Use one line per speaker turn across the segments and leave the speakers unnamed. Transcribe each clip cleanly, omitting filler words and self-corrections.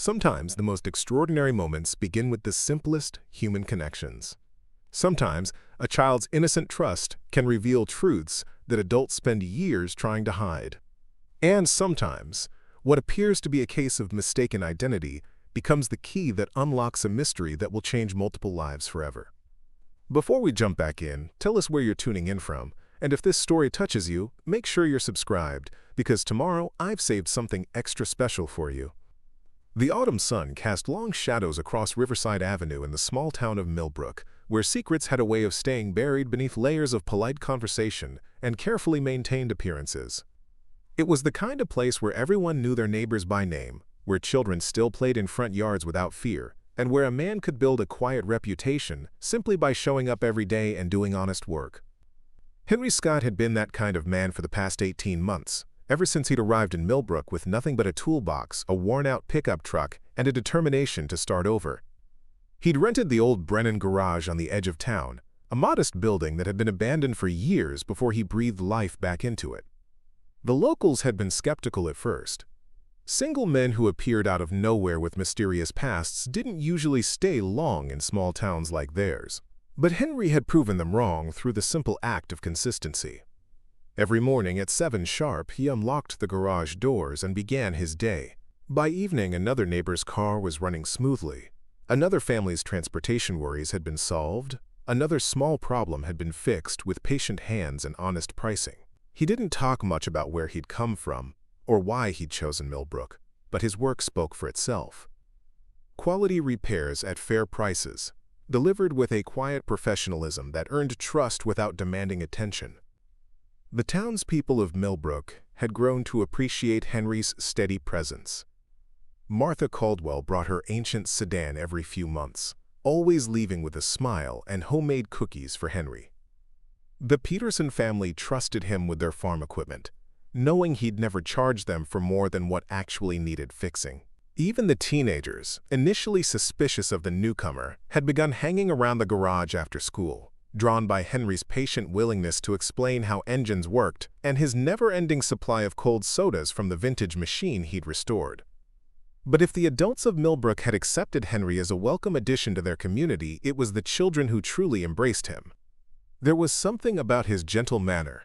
Sometimes the most extraordinary moments begin with the simplest human connections. Sometimes a child's innocent trust can reveal truths that adults spend years trying to hide. And sometimes, what appears to be a case of mistaken identity becomes the key that unlocks a mystery that will change multiple lives forever. Before we jump back in, tell us where you're tuning in from, and if this story touches you, make sure you're subscribed, because tomorrow I've saved something extra special for you. The autumn sun cast long shadows across Riverside Avenue in the small town of Millbrook, where secrets had a way of staying buried beneath layers of polite conversation and carefully maintained appearances. It was the kind of place where everyone knew their neighbors by name, where children still played in front yards without fear, and where a man could build a quiet reputation simply by showing up every day and doing honest work. Henry Scott had been that kind of man for the past 18 months. Ever since he'd arrived in Millbrook with nothing but a toolbox, a worn-out pickup truck, and a determination to start over. He'd rented the old Brennan garage on the edge of town, a modest building that had been abandoned for years before he breathed life back into it. The locals had been skeptical at first. Single men who appeared out of nowhere with mysterious pasts didn't usually stay long in small towns like theirs. But Henry had proven them wrong through the simple act of consistency. Every morning at 7 sharp, he unlocked the garage doors and began his day. By evening, another neighbor's car was running smoothly. Another family's transportation worries had been solved. Another small problem had been fixed with patient hands and honest pricing. He didn't talk much about where he'd come from or why he'd chosen Millbrook, but his work spoke for itself. Quality repairs at fair prices, delivered with a quiet professionalism that earned trust without demanding attention. The townspeople of Millbrook had grown to appreciate Henry's steady presence. Martha Caldwell brought her ancient sedan every few months, always leaving with a smile and homemade cookies for Henry. The Peterson family trusted him with their farm equipment, knowing he'd never charge them for more than what actually needed fixing. Even the teenagers, initially suspicious of the newcomer, had begun hanging around the garage after school, drawn by Henry's patient willingness to explain how engines worked and his never-ending supply of cold sodas from the vintage machine he'd restored. But if the adults of Millbrook had accepted Henry as a welcome addition to their community, it was the children who truly embraced him. There was something about his gentle manner,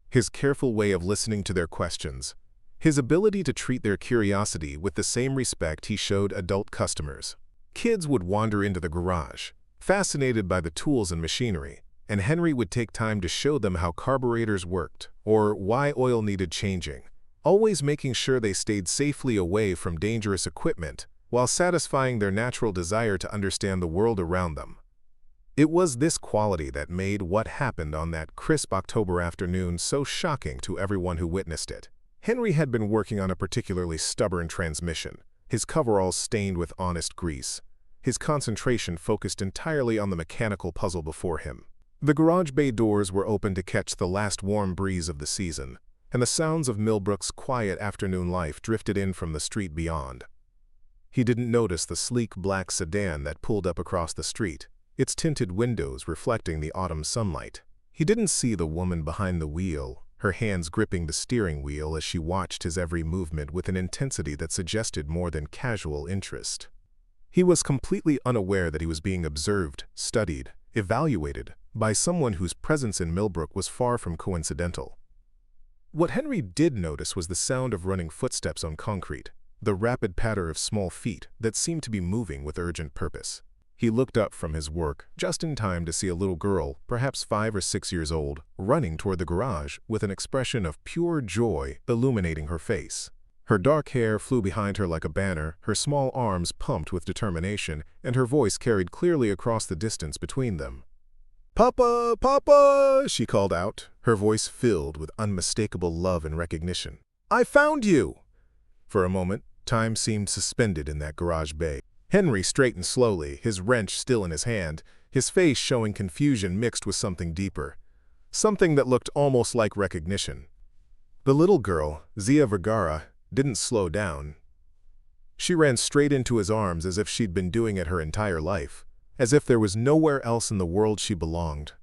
his careful way of listening to their questions, his ability to treat their curiosity with the same respect he showed adult customers. Kids would wander into the garage, fascinated by the tools and machinery, and Henry would take time to show them how carburetors worked or why oil needed changing, always making sure they stayed safely away from dangerous equipment while satisfying their natural desire to understand the world around them. It was this quality that made what happened on that crisp October afternoon so shocking to everyone who witnessed it. Henry had been working on a particularly stubborn transmission, his coveralls stained with honest grease, his concentration focused entirely on the mechanical puzzle before him. The garage bay doors were open to catch the last warm breeze of the season, and the sounds of Millbrook's quiet afternoon life drifted in from the street beyond. He didn't notice the sleek black sedan that pulled up across the street, its tinted windows reflecting the autumn sunlight. He didn't see the woman behind the wheel, her hands gripping the steering wheel as she watched his every movement with an intensity that suggested more than casual interest. He was completely unaware that he was being observed, studied, evaluated by someone whose presence in Millbrook was far from coincidental. What Henry did notice was the sound of running footsteps on concrete, the rapid patter of small feet that seemed to be moving with urgent purpose. He looked up from his work just in time to see a little girl, perhaps 5 or 6 years old, running toward the garage with an expression of pure joy illuminating her face. Her dark hair flew behind her like a banner, her small arms pumped with determination, and her voice carried clearly across the distance between them. "Papa! Papa!" she called out, her voice filled with unmistakable love and recognition. "I found you!" For a moment, time seemed suspended in that garage bay. Henry straightened slowly, his wrench still in his hand, his face showing confusion mixed with something deeper, something that looked almost like recognition. The little girl, Zia Vergara, didn't slow down. She ran straight into his arms as if she'd been doing it her entire life, as if there was nowhere else in the world she belonged.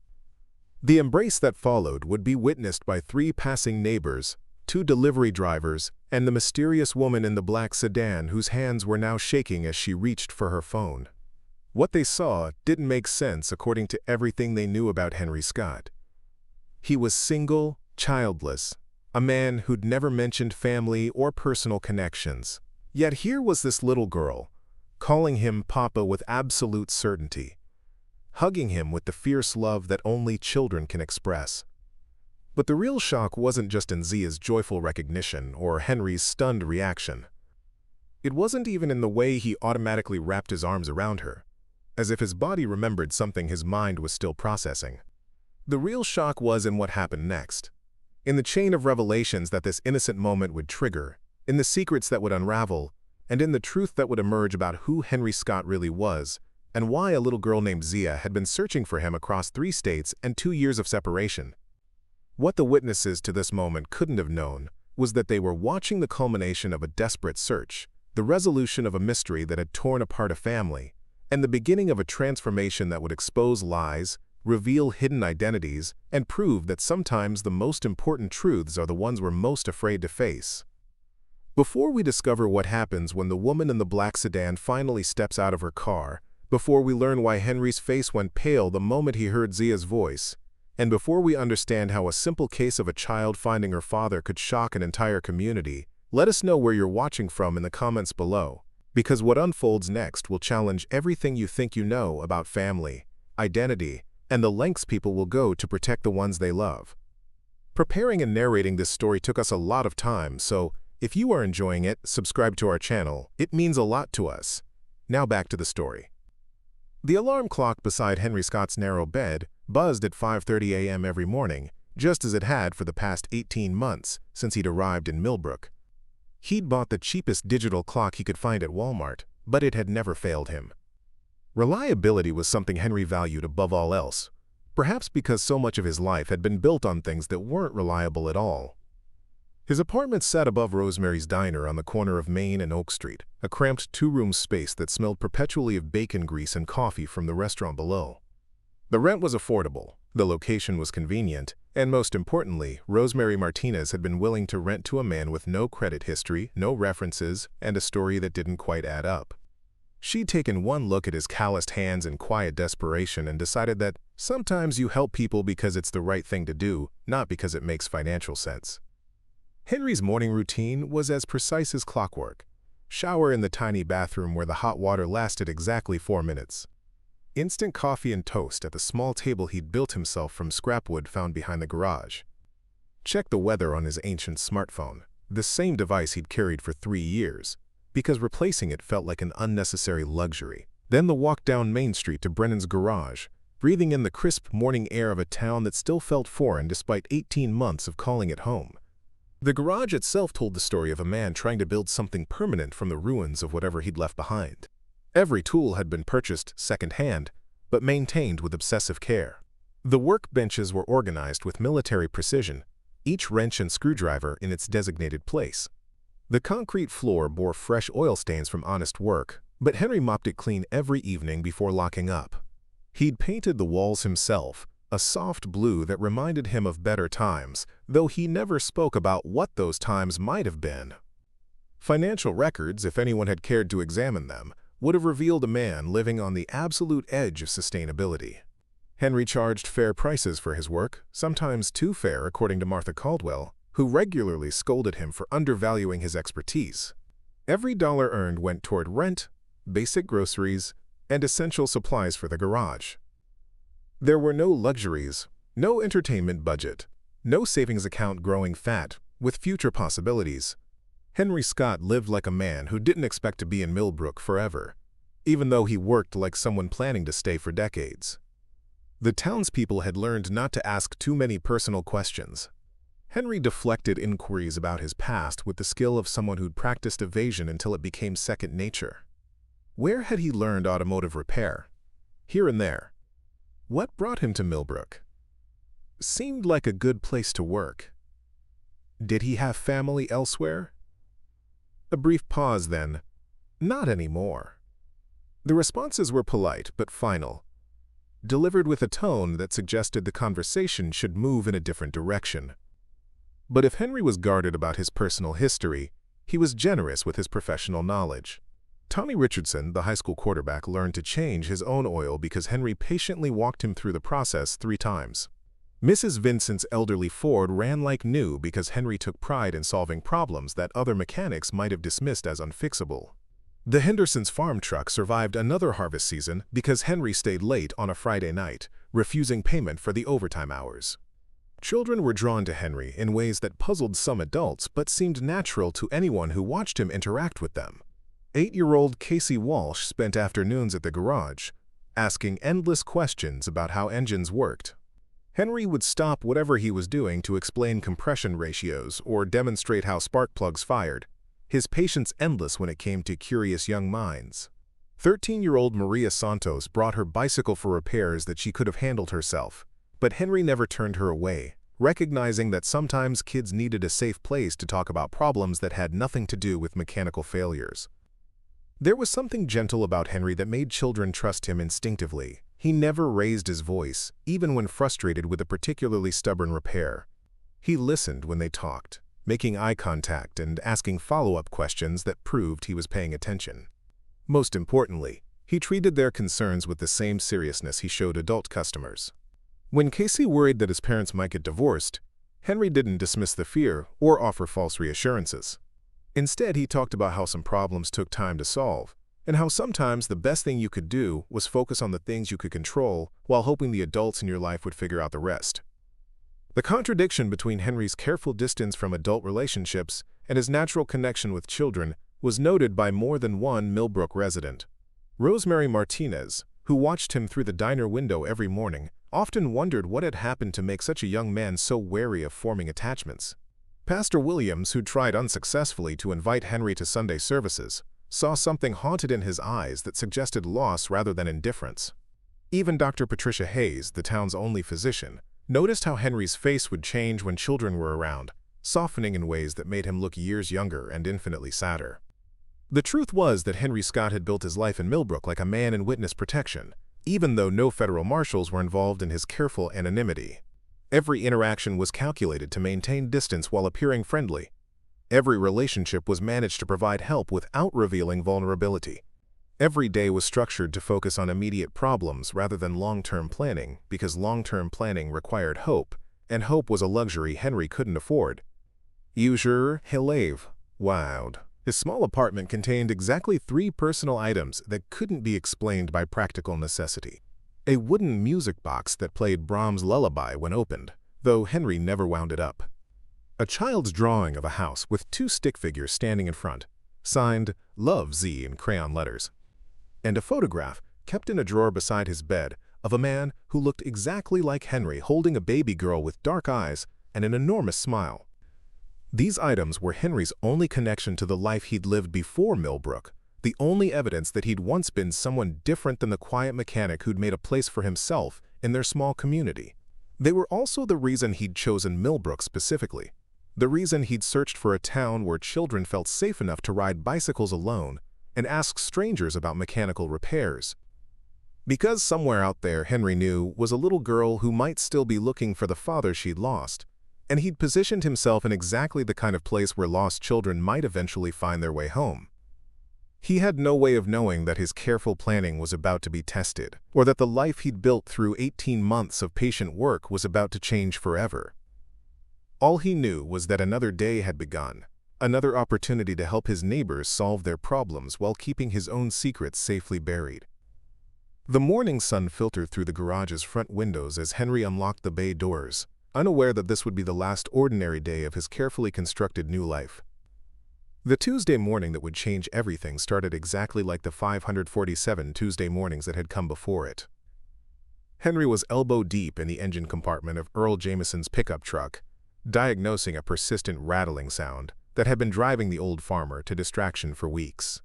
The embrace that followed would be witnessed by 3 passing neighbors, 2 delivery drivers, and the mysterious woman in the black sedan whose hands were now shaking as she reached for her phone. What they saw didn't make sense according to everything they knew about Henry Scott. He was single, childless, a man who'd never mentioned family or personal connections. Yet here was this little girl, calling him Papa with absolute certainty, hugging him with the fierce love that only children can express. But the real shock wasn't just in Zia's joyful recognition or Henry's stunned reaction. It wasn't even in the way he automatically wrapped his arms around her, as if his body remembered something his mind was still processing. The real shock was in what happened next, in the chain of revelations that this innocent moment would trigger, in the secrets that would unravel, and in the truth that would emerge about who Henry Scott really was, and why a little girl named Zia had been searching for him across 3 states and 2 years of separation. What the witnesses to this moment couldn't have known was that they were watching the culmination of a desperate search, the resolution of a mystery that had torn apart a family, and the beginning of a transformation that would expose lies, reveal hidden identities, and prove that sometimes the most important truths are the ones we're most afraid to face. Before we discover what happens when the woman in the black sedan finally steps out of her car, before we learn why Henry's face went pale the moment he heard Zia's voice, and before we understand how a simple case of a child finding her father could shock an entire community, let us know where you're watching from in the comments below, because what unfolds next will challenge everything you think you know about family, identity, and the lengths people will go to protect the ones they love. Preparing and narrating this story took us a lot of time, so if you are enjoying it, subscribe to our channel. It means a lot to us. Now back to the story. The alarm clock beside Henry Scott's narrow bed buzzed at 5:30 a.m. every morning, just as it had for the past 18 months since he'd arrived in Millbrook. He'd bought the cheapest digital clock he could find at Walmart, but it had never failed him. Reliability was something Henry valued above all else, perhaps because so much of his life had been built on things that weren't reliable at all. His apartment sat above Rosemary's Diner on the corner of Main and Oak Street, a cramped 2-room space that smelled perpetually of bacon grease and coffee from the restaurant below. The rent was affordable, the location was convenient, and most importantly, Rosemary Martinez had been willing to rent to a man with no credit history, no references, and a story that didn't quite add up. She'd taken one look at his calloused hands in quiet desperation and decided that sometimes you help people because it's the right thing to do, not because it makes financial sense. Henry's morning routine was as precise as clockwork. Shower in the tiny bathroom where the hot water lasted exactly 4 minutes. Instant coffee and toast at the small table he'd built himself from scrap wood found behind the garage. Check the weather on his ancient smartphone, the same device he'd carried for 3 years, because replacing it felt like an unnecessary luxury. Then the walk down Main Street to Brennan's garage, breathing in the crisp morning air of a town that still felt foreign despite 18 months of calling it home. The garage itself told the story of a man trying to build something permanent from the ruins of whatever he'd left behind. Every tool had been purchased second-hand, but maintained with obsessive care. The workbenches were organized with military precision, each wrench and screwdriver in its designated place. The concrete floor bore fresh oil stains from honest work, but Henry mopped it clean every evening before locking up. He'd painted the walls himself, a soft blue that reminded him of better times, though he never spoke about what those times might have been. Financial records, if anyone had cared to examine them, would have revealed a man living on the absolute edge of sustainability. Henry charged fair prices for his work, sometimes too fair according to Martha Caldwell, who regularly scolded him for undervaluing his expertise. Every dollar earned went toward rent, basic groceries, and essential supplies for the garage. There were no luxuries, no entertainment budget, no savings account growing fat, with future possibilities. Henry Scott lived like a man who didn't expect to be in Millbrook forever, even though he worked like someone planning to stay for decades. The townspeople had learned not to ask too many personal questions. Henry deflected inquiries about his past with the skill of someone who'd practiced evasion until it became second nature. Where had he learned automotive repair? Here and there. What brought him to Millbrook? Seemed like a good place to work. Did he have family elsewhere? A brief pause then. Not anymore. The responses were polite but final, delivered with a tone that suggested the conversation should move in a different direction. But if Henry was guarded about his personal history, he was generous with his professional knowledge. Tommy Richardson, the high school quarterback, learned to change his own oil because Henry patiently walked him through the process 3 times. Mrs. Vincent's elderly Ford ran like new because Henry took pride in solving problems that other mechanics might have dismissed as unfixable. The Hendersons' farm truck survived another harvest season because Henry stayed late on a Friday night, refusing payment for the overtime hours. Children were drawn to Henry in ways that puzzled some adults but seemed natural to anyone who watched him interact with them. 8-year-old Casey Walsh spent afternoons at the garage, asking endless questions about how engines worked. Henry would stop whatever he was doing to explain compression ratios or demonstrate how spark plugs fired, his patience endless when it came to curious young minds. 13-year-old Maria Santos brought her bicycle for repairs that she could have handled herself, but Henry never turned her away, recognizing that sometimes kids needed a safe place to talk about problems that had nothing to do with mechanical failures. There was something gentle about Henry that made children trust him instinctively. He never raised his voice, even when frustrated with a particularly stubborn repair. He listened when they talked, making eye contact and asking follow-up questions that proved he was paying attention. Most importantly, he treated their concerns with the same seriousness he showed adult customers. When Casey worried that his parents might get divorced, Henry didn't dismiss the fear or offer false reassurances. Instead, he talked about how some problems took time to solve, and how sometimes the best thing you could do was focus on the things you could control while hoping the adults in your life would figure out the rest. The contradiction between Henry's careful distance from adult relationships and his natural connection with children was noted by more than one Millbrook resident. Rosemary Martinez, who watched him through the diner window every morning, often wondered what had happened to make such a young man so wary of forming attachments. Pastor Williams, who tried unsuccessfully to invite Henry to Sunday services, saw something haunted in his eyes that suggested loss rather than indifference. Even Dr. Patricia Hayes, the town's only physician, noticed how Henry's face would change when children were around, softening in ways that made him look years younger and infinitely sadder. The truth was that Henry Scott had built his life in Millbrook like a man in witness protection, even though no federal marshals were involved in his careful anonymity. Every interaction was calculated to maintain distance while appearing friendly. Every relationship was managed to provide help without revealing vulnerability. Every day was structured to focus on immediate problems rather than long-term planning, because long-term planning required hope, and hope was a luxury Henry couldn't afford. Usurer Hilave wowed. His small apartment contained exactly 3 personal items that couldn't be explained by practical necessity. A wooden music box that played Brahms' Lullaby when opened, though Henry never wound it up. A child's drawing of a house with 2 stick figures standing in front, signed Love Z in crayon letters. And a photograph, kept in a drawer beside his bed, of a man who looked exactly like Henry holding a baby girl with dark eyes and an enormous smile. These items were Henry's only connection to the life he'd lived before Millbrook, the only evidence that he'd once been someone different than the quiet mechanic who'd made a place for himself in their small community. They were also the reason he'd chosen Millbrook specifically, the reason he'd searched for a town where children felt safe enough to ride bicycles alone and ask strangers about mechanical repairs. Because somewhere out there, Henry knew, was a little girl who might still be looking for the father she'd lost, and he'd positioned himself in exactly the kind of place where lost children might eventually find their way home. He had no way of knowing that his careful planning was about to be tested, or that the life he'd built through 18 months of patient work was about to change forever. All he knew was that another day had begun, another opportunity to help his neighbors solve their problems while keeping his own secrets safely buried. The morning sun filtered through the garage's front windows as Henry unlocked the bay doors, unaware that this would be the last ordinary day of his carefully constructed new life. The Tuesday morning that would change everything started exactly like the 547 Tuesday mornings that had come before it. Henry was elbow-deep in the engine compartment of Earl Jameson's pickup truck, diagnosing a persistent rattling sound that had been driving the old farmer to distraction for weeks.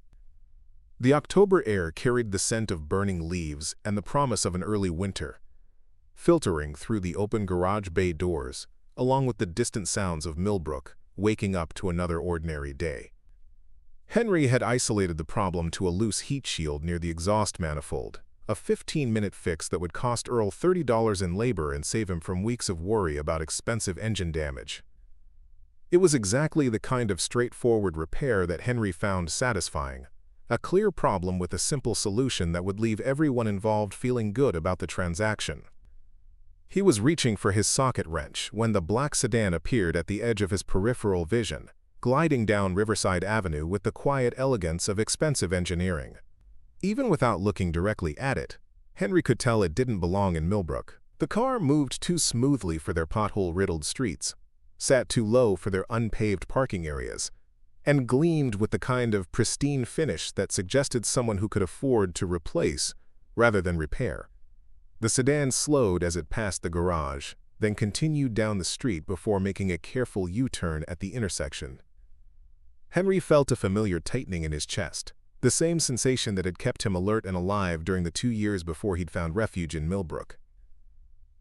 The October air carried the scent of burning leaves and the promise of an early winter, filtering through the open garage bay doors, along with the distant sounds of Millbrook waking up to another ordinary day. Henry had isolated the problem to a loose heat shield near the exhaust manifold, a 15-minute fix that would cost Earl $30 in labor and save him from weeks of worry about expensive engine damage. It was exactly the kind of straightforward repair that Henry found satisfying, a clear problem with a simple solution that would leave everyone involved feeling good about the transaction. He was reaching for his socket wrench when the black sedan appeared at the edge of his peripheral vision, gliding down Riverside Avenue with the quiet elegance of expensive engineering. Even without looking directly at it, Henry could tell it didn't belong in Millbrook. The car moved too smoothly for their pothole-riddled streets, sat too low for their unpaved parking areas, and gleamed with the kind of pristine finish that suggested someone who could afford to replace rather than repair. The sedan slowed as it passed the garage, then continued down the street before making a careful U-turn at the intersection. Henry felt a familiar tightening in his chest, the same sensation that had kept him alert and alive during the 2 years before he'd found refuge in Millbrook.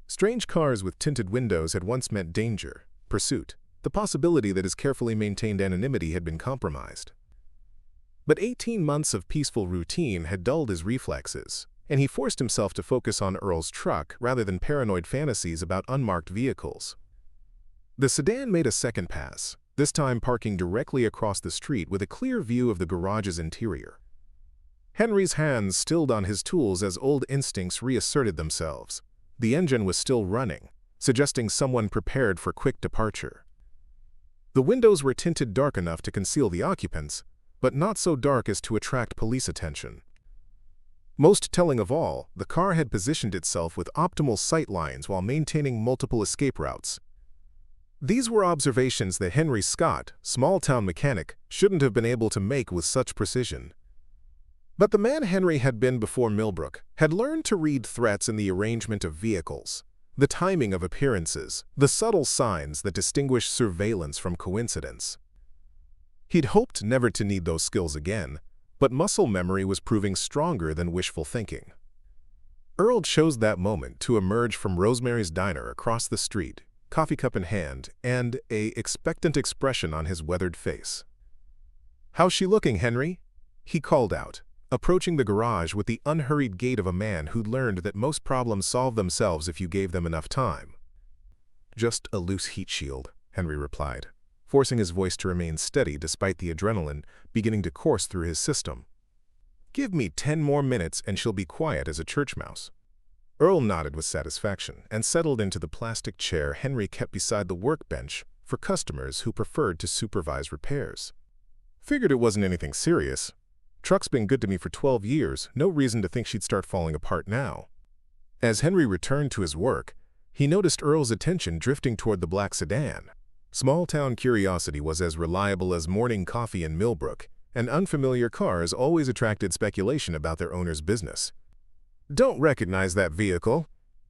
Strange cars with tinted windows had once meant danger, pursuit, the possibility that his carefully maintained anonymity had been compromised. But 18 months of peaceful routine had dulled his reflexes, and he forced himself to focus on Earl's truck rather than paranoid fantasies about unmarked vehicles. The sedan made a second pass, this time parking directly across the street with a clear view of the garage's interior. Henry's hands stilled on his tools as old instincts reasserted themselves. The engine was still running, suggesting someone prepared for quick departure. The windows were tinted dark enough to conceal the occupants, but not so dark as to attract police attention. Most telling of all, the car had positioned itself with optimal sight lines while maintaining multiple escape routes. These were observations that Henry Scott, small-town mechanic, shouldn't have been able to make with such precision. But the man Henry had been before Millbrook had learned to read threats in the arrangement of vehicles, the timing of appearances, the subtle signs that distinguish surveillance from coincidence. He'd hoped never to need those skills again, but muscle memory was proving stronger than wishful thinking. Earl chose that moment to emerge from Rosemary's Diner across the street, coffee cup in hand, and an expectant expression on his weathered face. "How's she looking, Henry?" he called out, approaching the garage with the unhurried gait of a man who'd learned that most problems solve themselves if you gave them enough time. "Just a loose heat shield," Henry replied, forcing his voice to remain steady despite the adrenaline beginning to course through his system. "Give me 10 more minutes and she'll be quiet as a church mouse." Earl nodded with satisfaction and settled into the plastic chair Henry kept beside the workbench for customers who preferred to supervise repairs. "Figured it wasn't anything serious. Truck's been good to me for 12 years, no reason to think she'd start falling apart now." As Henry returned to his work, he noticed Earl's attention drifting toward the black sedan. Small-town curiosity was as reliable as morning coffee in Millbrook, and unfamiliar cars always attracted speculation about their owner's business. "Don't recognize that vehicle,"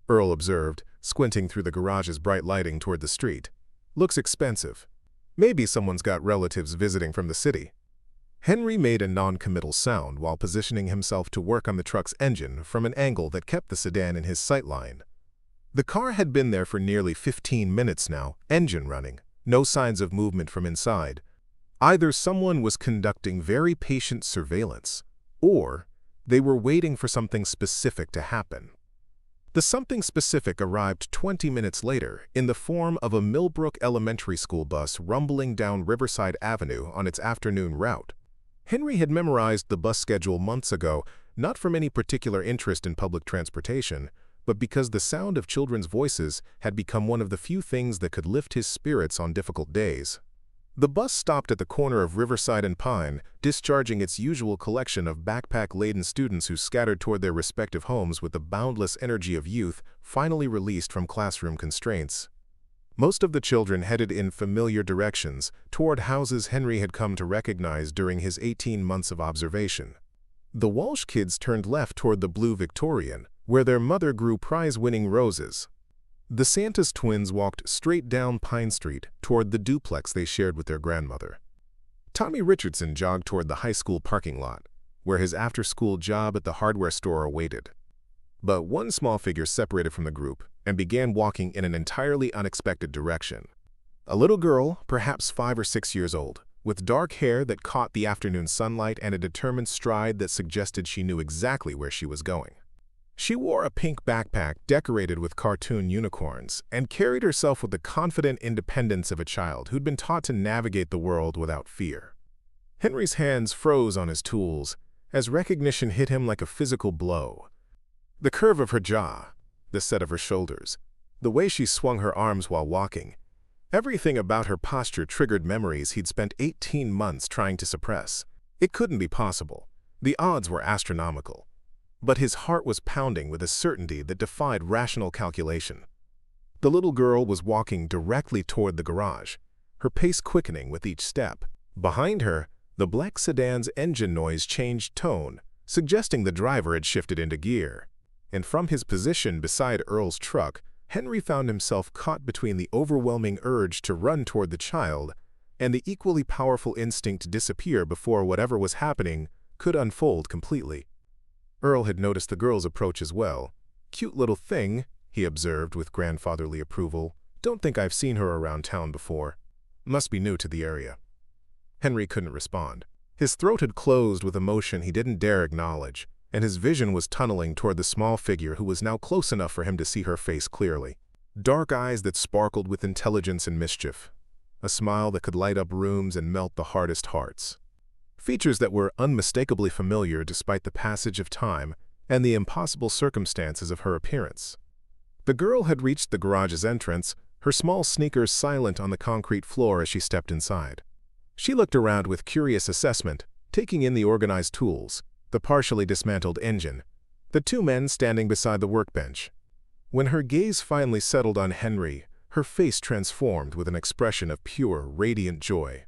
Earl observed, squinting through the garage's bright lighting toward the street. "Looks expensive. Maybe someone's got relatives visiting from the city." Henry made a non-committal sound while positioning himself to work on the truck's engine from an angle that kept the sedan in his sightline. The car had been there for nearly 15 minutes now, engine running, no signs of movement from inside. Either someone was conducting very patient surveillance, or they were waiting for something specific to happen. The something specific arrived 20 minutes later in the form of a Millbrook Elementary School bus rumbling down Riverside Avenue on its afternoon route. Henry had memorized the bus schedule months ago, not from any particular interest in public transportation, but because the sound of children's voices had become one of the few things that could lift his spirits on difficult days. The bus stopped at the corner of Riverside and Pine, discharging its usual collection of backpack-laden students who scattered toward their respective homes with the boundless energy of youth finally released from classroom constraints. Most of the children headed in familiar directions, toward houses Henry had come to recognize during his 18 months of observation. The Walsh kids turned left toward the Blue Victorian, where their mother grew prize-winning roses. The Santos twins walked straight down Pine Street toward the duplex they shared with their grandmother. Tommy Richardson jogged toward the high school parking lot, where his after-school job at the hardware store awaited. But one small figure separated from the group and began walking in an entirely unexpected direction. A little girl, perhaps 5 or 6 years old, with dark hair that caught the afternoon sunlight and a determined stride that suggested she knew exactly where she was going. She wore a pink backpack decorated with cartoon unicorns and carried herself with the confident independence of a child who'd been taught to navigate the world without fear. Henry's hands froze on his tools as recognition hit him like a physical blow. The curve of her jaw, the set of her shoulders, the way she swung her arms while walking, everything about her posture triggered memories he'd spent 18 months trying to suppress. It couldn't be possible. The odds were astronomical. But his heart was pounding with a certainty that defied rational calculation. The little girl was walking directly toward the garage, her pace quickening with each step. Behind her, the black sedan's engine noise changed tone, suggesting the driver had shifted into gear. And from his position beside Earl's truck, Henry found himself caught between the overwhelming urge to run toward the child and the equally powerful instinct to disappear before whatever was happening could unfold completely. Earl had noticed the girl's approach as well. "Cute little thing," he observed with grandfatherly approval. "Don't think I've seen her around town before. Must be new to the area." Henry couldn't respond. His throat had closed with emotion he didn't dare acknowledge, and his vision was tunneling toward the small figure who was now close enough for him to see her face clearly. Dark eyes that sparkled with intelligence and mischief. A smile that could light up rooms and melt the hardest hearts. Features that were unmistakably familiar despite the passage of time and the impossible circumstances of her appearance. The girl had reached the garage's entrance, her small sneakers silent on the concrete floor as she stepped inside. She looked around with curious assessment, taking in the organized tools, the partially dismantled engine, the two men standing beside the workbench. When her gaze finally settled on Henry, her face transformed with an expression of pure, radiant joy.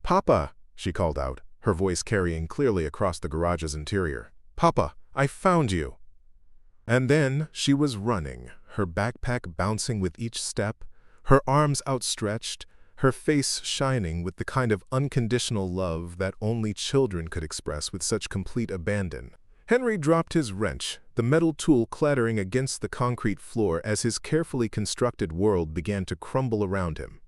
"Papa," she called out, her voice carrying clearly across the garage's interior. "Papa, I found you!" And then she was running, her backpack bouncing with each step, her arms outstretched, her face shining with the kind of unconditional love that only children could express with such complete abandon. Henry dropped his wrench, the metal tool clattering against the concrete floor as his carefully constructed world began to crumble around him.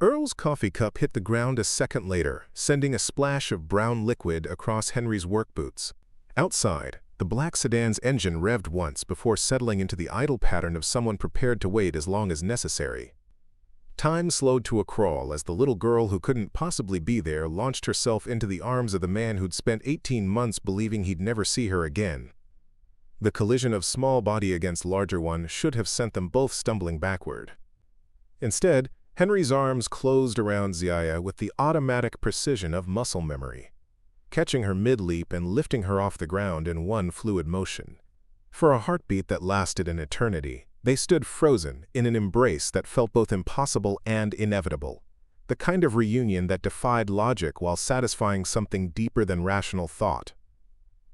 Earl's coffee cup hit the ground a second later, sending a splash of brown liquid across Henry's work boots. Outside, the black sedan's engine revved once before settling into the idle pattern of someone prepared to wait as long as necessary. Time slowed to a crawl as the little girl who couldn't possibly be there launched herself into the arms of the man who'd spent 18 months believing he'd never see her again. The collision of small body against larger one should have sent them both stumbling backward. Instead, Henry's arms closed around Zia with the automatic precision of muscle memory, catching her mid-leap and lifting her off the ground in one fluid motion. For a heartbeat that lasted an eternity, they stood frozen in an embrace that felt both impossible and inevitable, the kind of reunion that defied logic while satisfying something deeper than rational thought.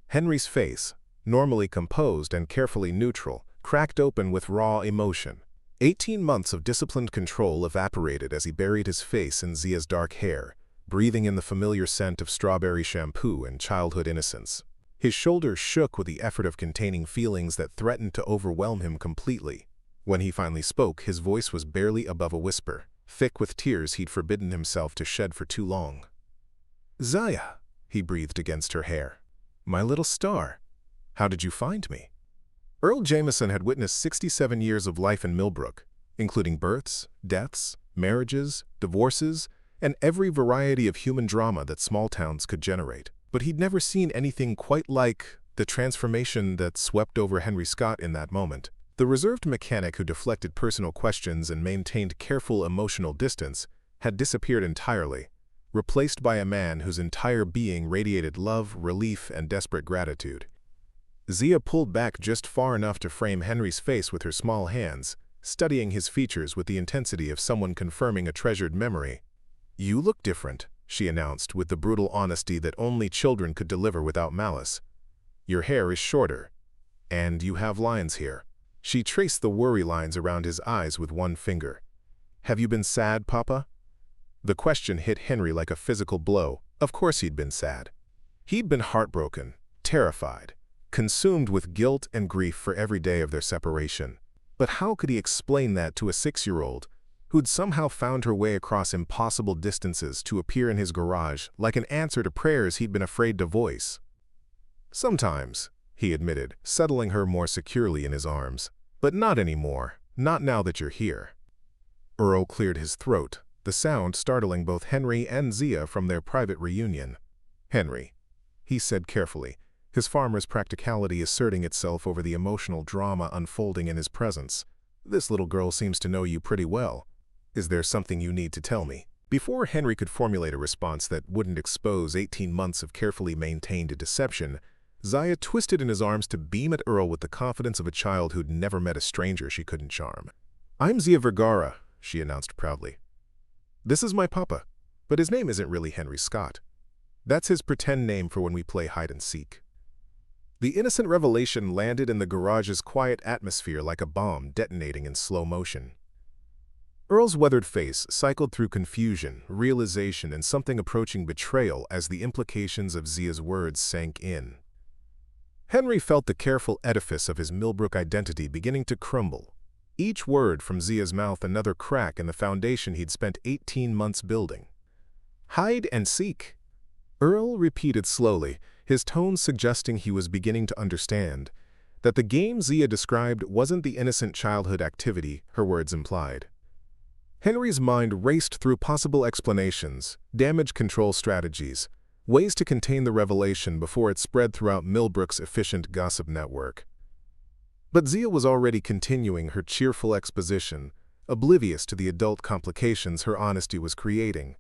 Henry's face, normally composed and carefully neutral, cracked open with raw emotion. 18 months of disciplined control evaporated as he buried his face in Zia's dark hair, breathing in the familiar scent of strawberry shampoo and childhood innocence. His shoulders shook with the effort of containing feelings that threatened to overwhelm him completely. When he finally spoke, his voice was barely above a whisper, thick with tears he'd forbidden himself to shed for too long. "Zia," he breathed against her hair. "My little star, how did you find me?" Earl Jameson had witnessed 67 years of life in Millbrook, including births, deaths, marriages, divorces, and every variety of human drama that small towns could generate. But he'd never seen anything quite like the transformation that swept over Henry Scott in that moment. The reserved mechanic who deflected personal questions and maintained careful emotional distance had disappeared entirely, replaced by a man whose entire being radiated love, relief, and desperate gratitude. Zia pulled back just far enough to frame Henry's face with her small hands, studying his features with the intensity of someone confirming a treasured memory. "You look different," she announced with the brutal honesty that only children could deliver without malice. "Your hair is shorter, and you have lines here." She traced the worry lines around his eyes with one finger. "Have you been sad, Papa?" The question hit Henry like a physical blow. Of course he'd been sad. He'd been heartbroken, terrified, consumed with guilt and grief for every day of their separation. But how could he explain that to a 6-year-old who'd somehow found her way across impossible distances to appear in his garage like an answer to prayers he'd been afraid to voice? "Sometimes," he admitted, settling her more securely in his arms. "But not anymore. Not now that you're here." Earl cleared his throat, the sound startling both Henry and Zia from their private reunion. "Henry," he said carefully, his farmer's practicality asserting itself over the emotional drama unfolding in his presence. "This little girl seems to know you pretty well. Is there something you need to tell me?" Before Henry could formulate a response that wouldn't expose 18 months of carefully maintained deception, Zia twisted in his arms to beam at Earl with the confidence of a child who'd never met a stranger she couldn't charm. "I'm Zia Vergara," she announced proudly. "This is my papa, but his name isn't really Henry Scott. That's his pretend name for when we play hide and seek." The innocent revelation landed in the garage's quiet atmosphere like a bomb detonating in slow motion. Earl's weathered face cycled through confusion, realization, and something approaching betrayal as the implications of Zia's words sank in. Henry felt the careful edifice of his Millbrook identity beginning to crumble. Each word from Zia's mouth another crack in the foundation he'd spent 18 months building. "Hide and seek," Earl repeated slowly, his tone suggesting he was beginning to understand that the game Zia described wasn't the innocent childhood activity her words implied. Henry's mind raced through possible explanations, damage control strategies, ways to contain the revelation before it spread throughout Millbrook's efficient gossip network. But Zia was already continuing her cheerful exposition, oblivious to the adult complications her honesty was creating.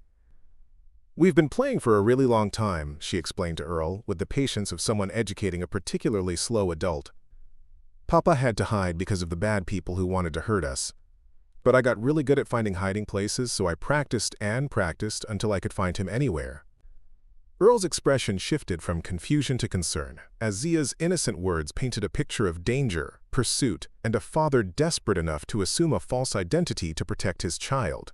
"We've been playing for a really long time," she explained to Earl, with the patience of someone educating a particularly slow adult. "Papa had to hide because of the bad people who wanted to hurt us. But I got really good at finding hiding places, so I practiced and practiced until I could find him anywhere." Earl's expression shifted from confusion to concern, as Zia's innocent words painted a picture of danger, pursuit, and a father desperate enough to assume a false identity to protect his child.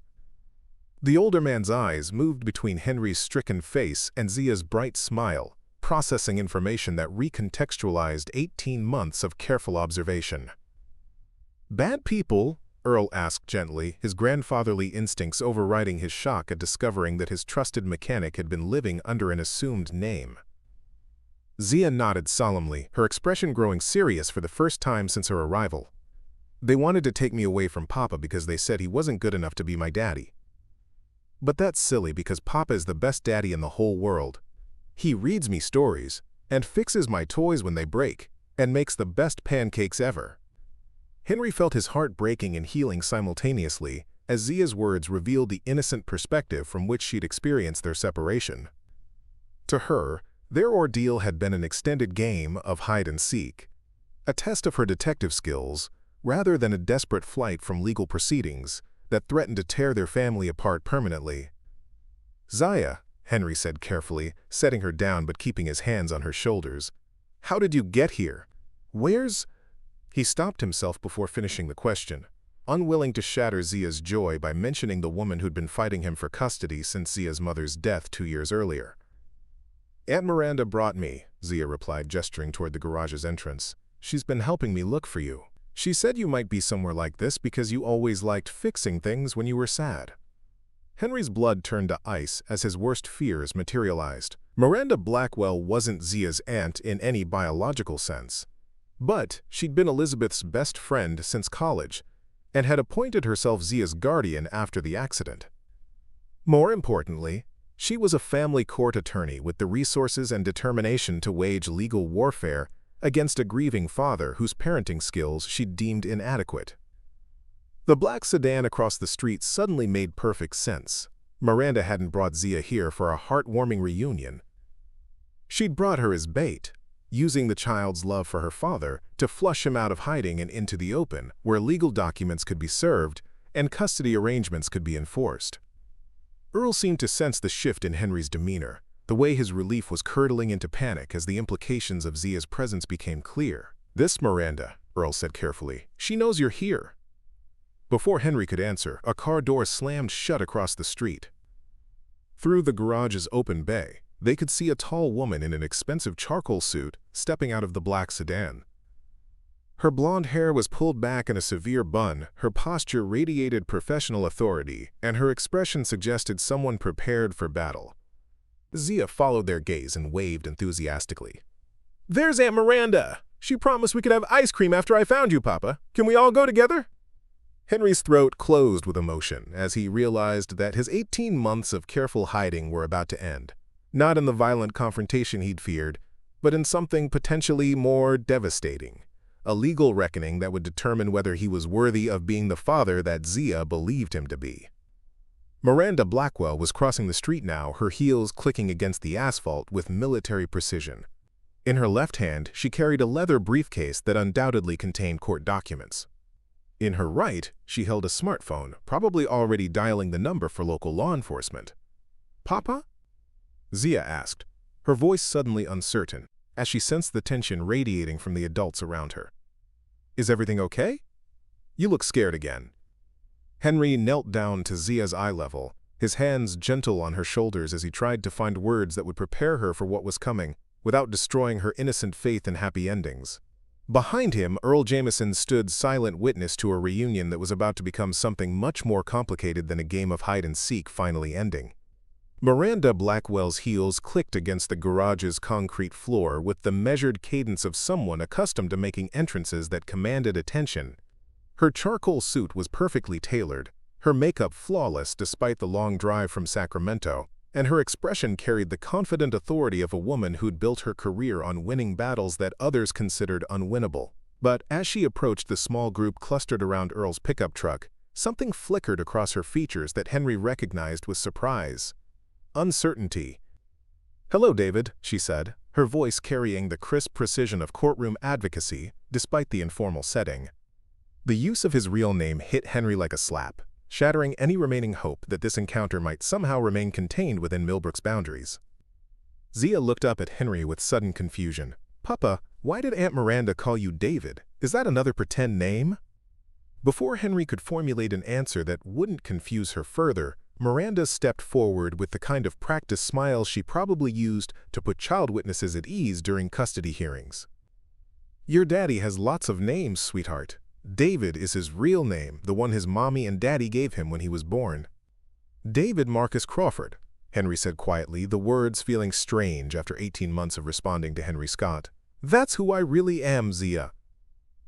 The older man's eyes moved between Henry's stricken face and Zia's bright smile, processing information that recontextualized 18 months of careful observation. "Bad people?" Earl asked gently, his grandfatherly instincts overriding his shock at discovering that his trusted mechanic had been living under an assumed name. Zia nodded solemnly, her expression growing serious for the first time since her arrival. "They wanted to take me away from Papa because they said he wasn't good enough to be my daddy. But that's silly because Papa is the best daddy in the whole world. He reads me stories, and fixes my toys when they break, and makes the best pancakes ever." Henry felt his heart breaking and healing simultaneously as Zia's words revealed the innocent perspective from which she'd experienced their separation. To her, their ordeal had been an extended game of hide and seek, a test of her detective skills rather than a desperate flight from legal proceedings that threatened to tear their family apart permanently. "Zia," Henry said carefully, setting her down but keeping his hands on her shoulders, "how did you get here? Where's—" He stopped himself before finishing the question, unwilling to shatter Zia's joy by mentioning the woman who'd been fighting him for custody since Zia's mother's death 2 years earlier. "Aunt Miranda brought me," Zia replied, gesturing toward the garage's entrance. "She's been helping me look for you. She said you might be somewhere like this because you always liked fixing things when you were sad." Henry's blood turned to ice as his worst fears materialized. Miranda Blackwell wasn't Zia's aunt in any biological sense. But she'd been Elizabeth's best friend since college, and had appointed herself Zia's guardian after the accident. More importantly, she was a family court attorney with the resources and determination to wage legal warfare against a grieving father whose parenting skills she'd deemed inadequate. The black sedan across the street suddenly made perfect sense. Miranda hadn't brought Zia here for a heartwarming reunion. She'd brought her as bait, using the child's love for her father to flush him out of hiding and into the open, where legal documents could be served and custody arrangements could be enforced. Earl seemed to sense the shift in Henry's demeanor, the way his relief was curdling into panic as the implications of Zia's presence became clear. "This Miranda," Earl said carefully, "she knows you're here." Before Henry could answer, a car door slammed shut across the street. Through the garage's open bay, they could see a tall woman in an expensive charcoal suit stepping out of the black sedan. Her blonde hair was pulled back in a severe bun, her posture radiated professional authority, and her expression suggested someone prepared for battle. Zia followed their gaze and waved enthusiastically. There's Aunt Miranda! She promised we could have ice cream after I found you, Papa. Can we all go together? Henry's throat closed with emotion as he realized that his 18 months of careful hiding were about to end. Not in the violent confrontation he'd feared, but in something potentially more devastating. A legal reckoning that would determine whether he was worthy of being the father that Zia believed him to be. Miranda Blackwell was crossing the street now, her heels clicking against the asphalt with military precision. In her left hand, she carried a leather briefcase that undoubtedly contained court documents. In her right, she held a smartphone, probably already dialing the number for local law enforcement. "Papa?" Zia asked, her voice suddenly uncertain, as she sensed the tension radiating from the adults around her. "Is everything okay? You look scared again." Henry knelt down to Zia's eye level, his hands gentle on her shoulders as he tried to find words that would prepare her for what was coming, without destroying her innocent faith in happy endings. Behind him, Earl Jameson stood silent witness to a reunion that was about to become something much more complicated than a game of hide-and-seek finally ending. Miranda Blackwell's heels clicked against the garage's concrete floor with the measured cadence of someone accustomed to making entrances that commanded attention. Her charcoal suit was perfectly tailored, her makeup flawless despite the long drive from Sacramento, and her expression carried the confident authority of a woman who'd built her career on winning battles that others considered unwinnable. But as she approached the small group clustered around Earl's pickup truck, something flickered across her features that Henry recognized with surprise. Uncertainty. "Hello, David," she said, her voice carrying the crisp precision of courtroom advocacy, despite the informal setting. The use of his real name hit Henry like a slap, shattering any remaining hope that this encounter might somehow remain contained within Millbrook's boundaries. Zia looked up at Henry with sudden confusion. "Papa, why did Aunt Miranda call you David? Is that another pretend name?" Before Henry could formulate an answer that wouldn't confuse her further, Miranda stepped forward with the kind of practiced smile she probably used to put child witnesses at ease during custody hearings. "Your daddy has lots of names, sweetheart. David is his real name, the one his mommy and daddy gave him when he was born." "David Marcus Crawford," Henry said quietly, the words feeling strange after 18 months of responding to Henry Scott. "That's who I really am, Zia."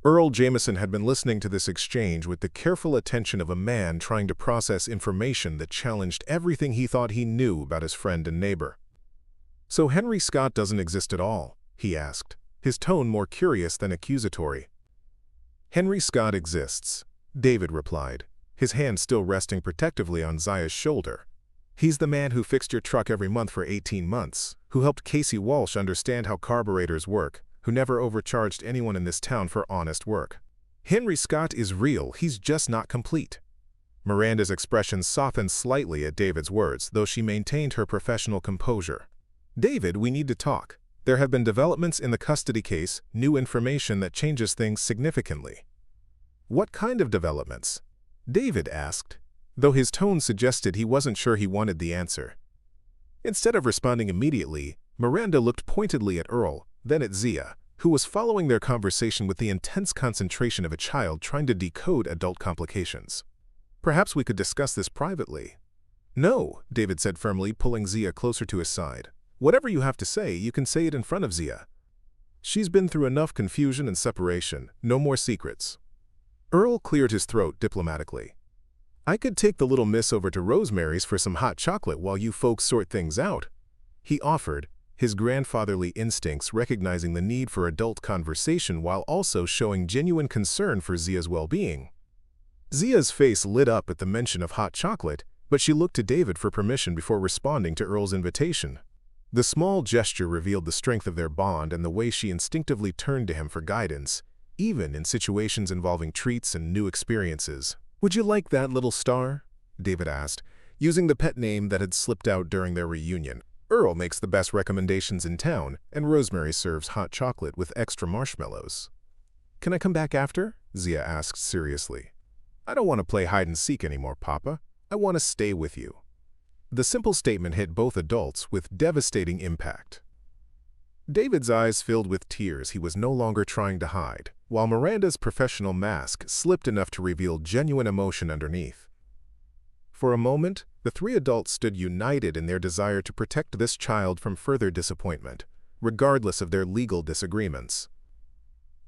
Earl Jameson had been listening to this exchange with the careful attention of a man trying to process information that challenged everything he thought he knew about his friend and neighbor. "So Henry Scott doesn't exist at all?" he asked, his tone more curious than accusatory. "Henry Scott exists," David replied, his hand still resting protectively on Zia's shoulder. "He's the man who fixed your truck every month for 18 months, who helped Casey Walsh understand how carburetors work, who never overcharged anyone in this town for honest work. Henry Scott is real, he's just not complete." Miranda's expression softened slightly at David's words, though she maintained her professional composure. "David, we need to talk. There have been developments in the custody case, new information that changes things significantly." "What kind of developments?" David asked, though his tone suggested he wasn't sure he wanted the answer. Instead of responding immediately, Miranda looked pointedly at Earl, then at Zia, who was following their conversation with the intense concentration of a child trying to decode adult complications. "Perhaps we could discuss this privately." "No," David said firmly, pulling Zia closer to his side. "Whatever you have to say, you can say it in front of Zia. She's been through enough confusion and separation, no more secrets." Earl cleared his throat diplomatically. "I could take the little miss over to Rosemary's for some hot chocolate while you folks sort things out," he offered, his grandfatherly instincts recognizing the need for adult conversation while also showing genuine concern for Zia's well-being. Zia's face lit up at the mention of hot chocolate, but she looked to David for permission before responding to Earl's invitation. The small gesture revealed the strength of their bond and the way she instinctively turned to him for guidance, even in situations involving treats and new experiences. "Would you like that, little star?" David asked, using the pet name that had slipped out during their reunion. "Earl makes the best recommendations in town, and Rosemary serves hot chocolate with extra marshmallows." "Can I come back after?" Zia asked seriously. "I don't want to play hide-and-seek anymore, Papa. I want to stay with you." The simple statement hit both adults with devastating impact. David's eyes filled with tears he was no longer trying to hide, while Miranda's professional mask slipped enough to reveal genuine emotion underneath. For a moment, the three adults stood united in their desire to protect this child from further disappointment. regardless of their legal disagreements.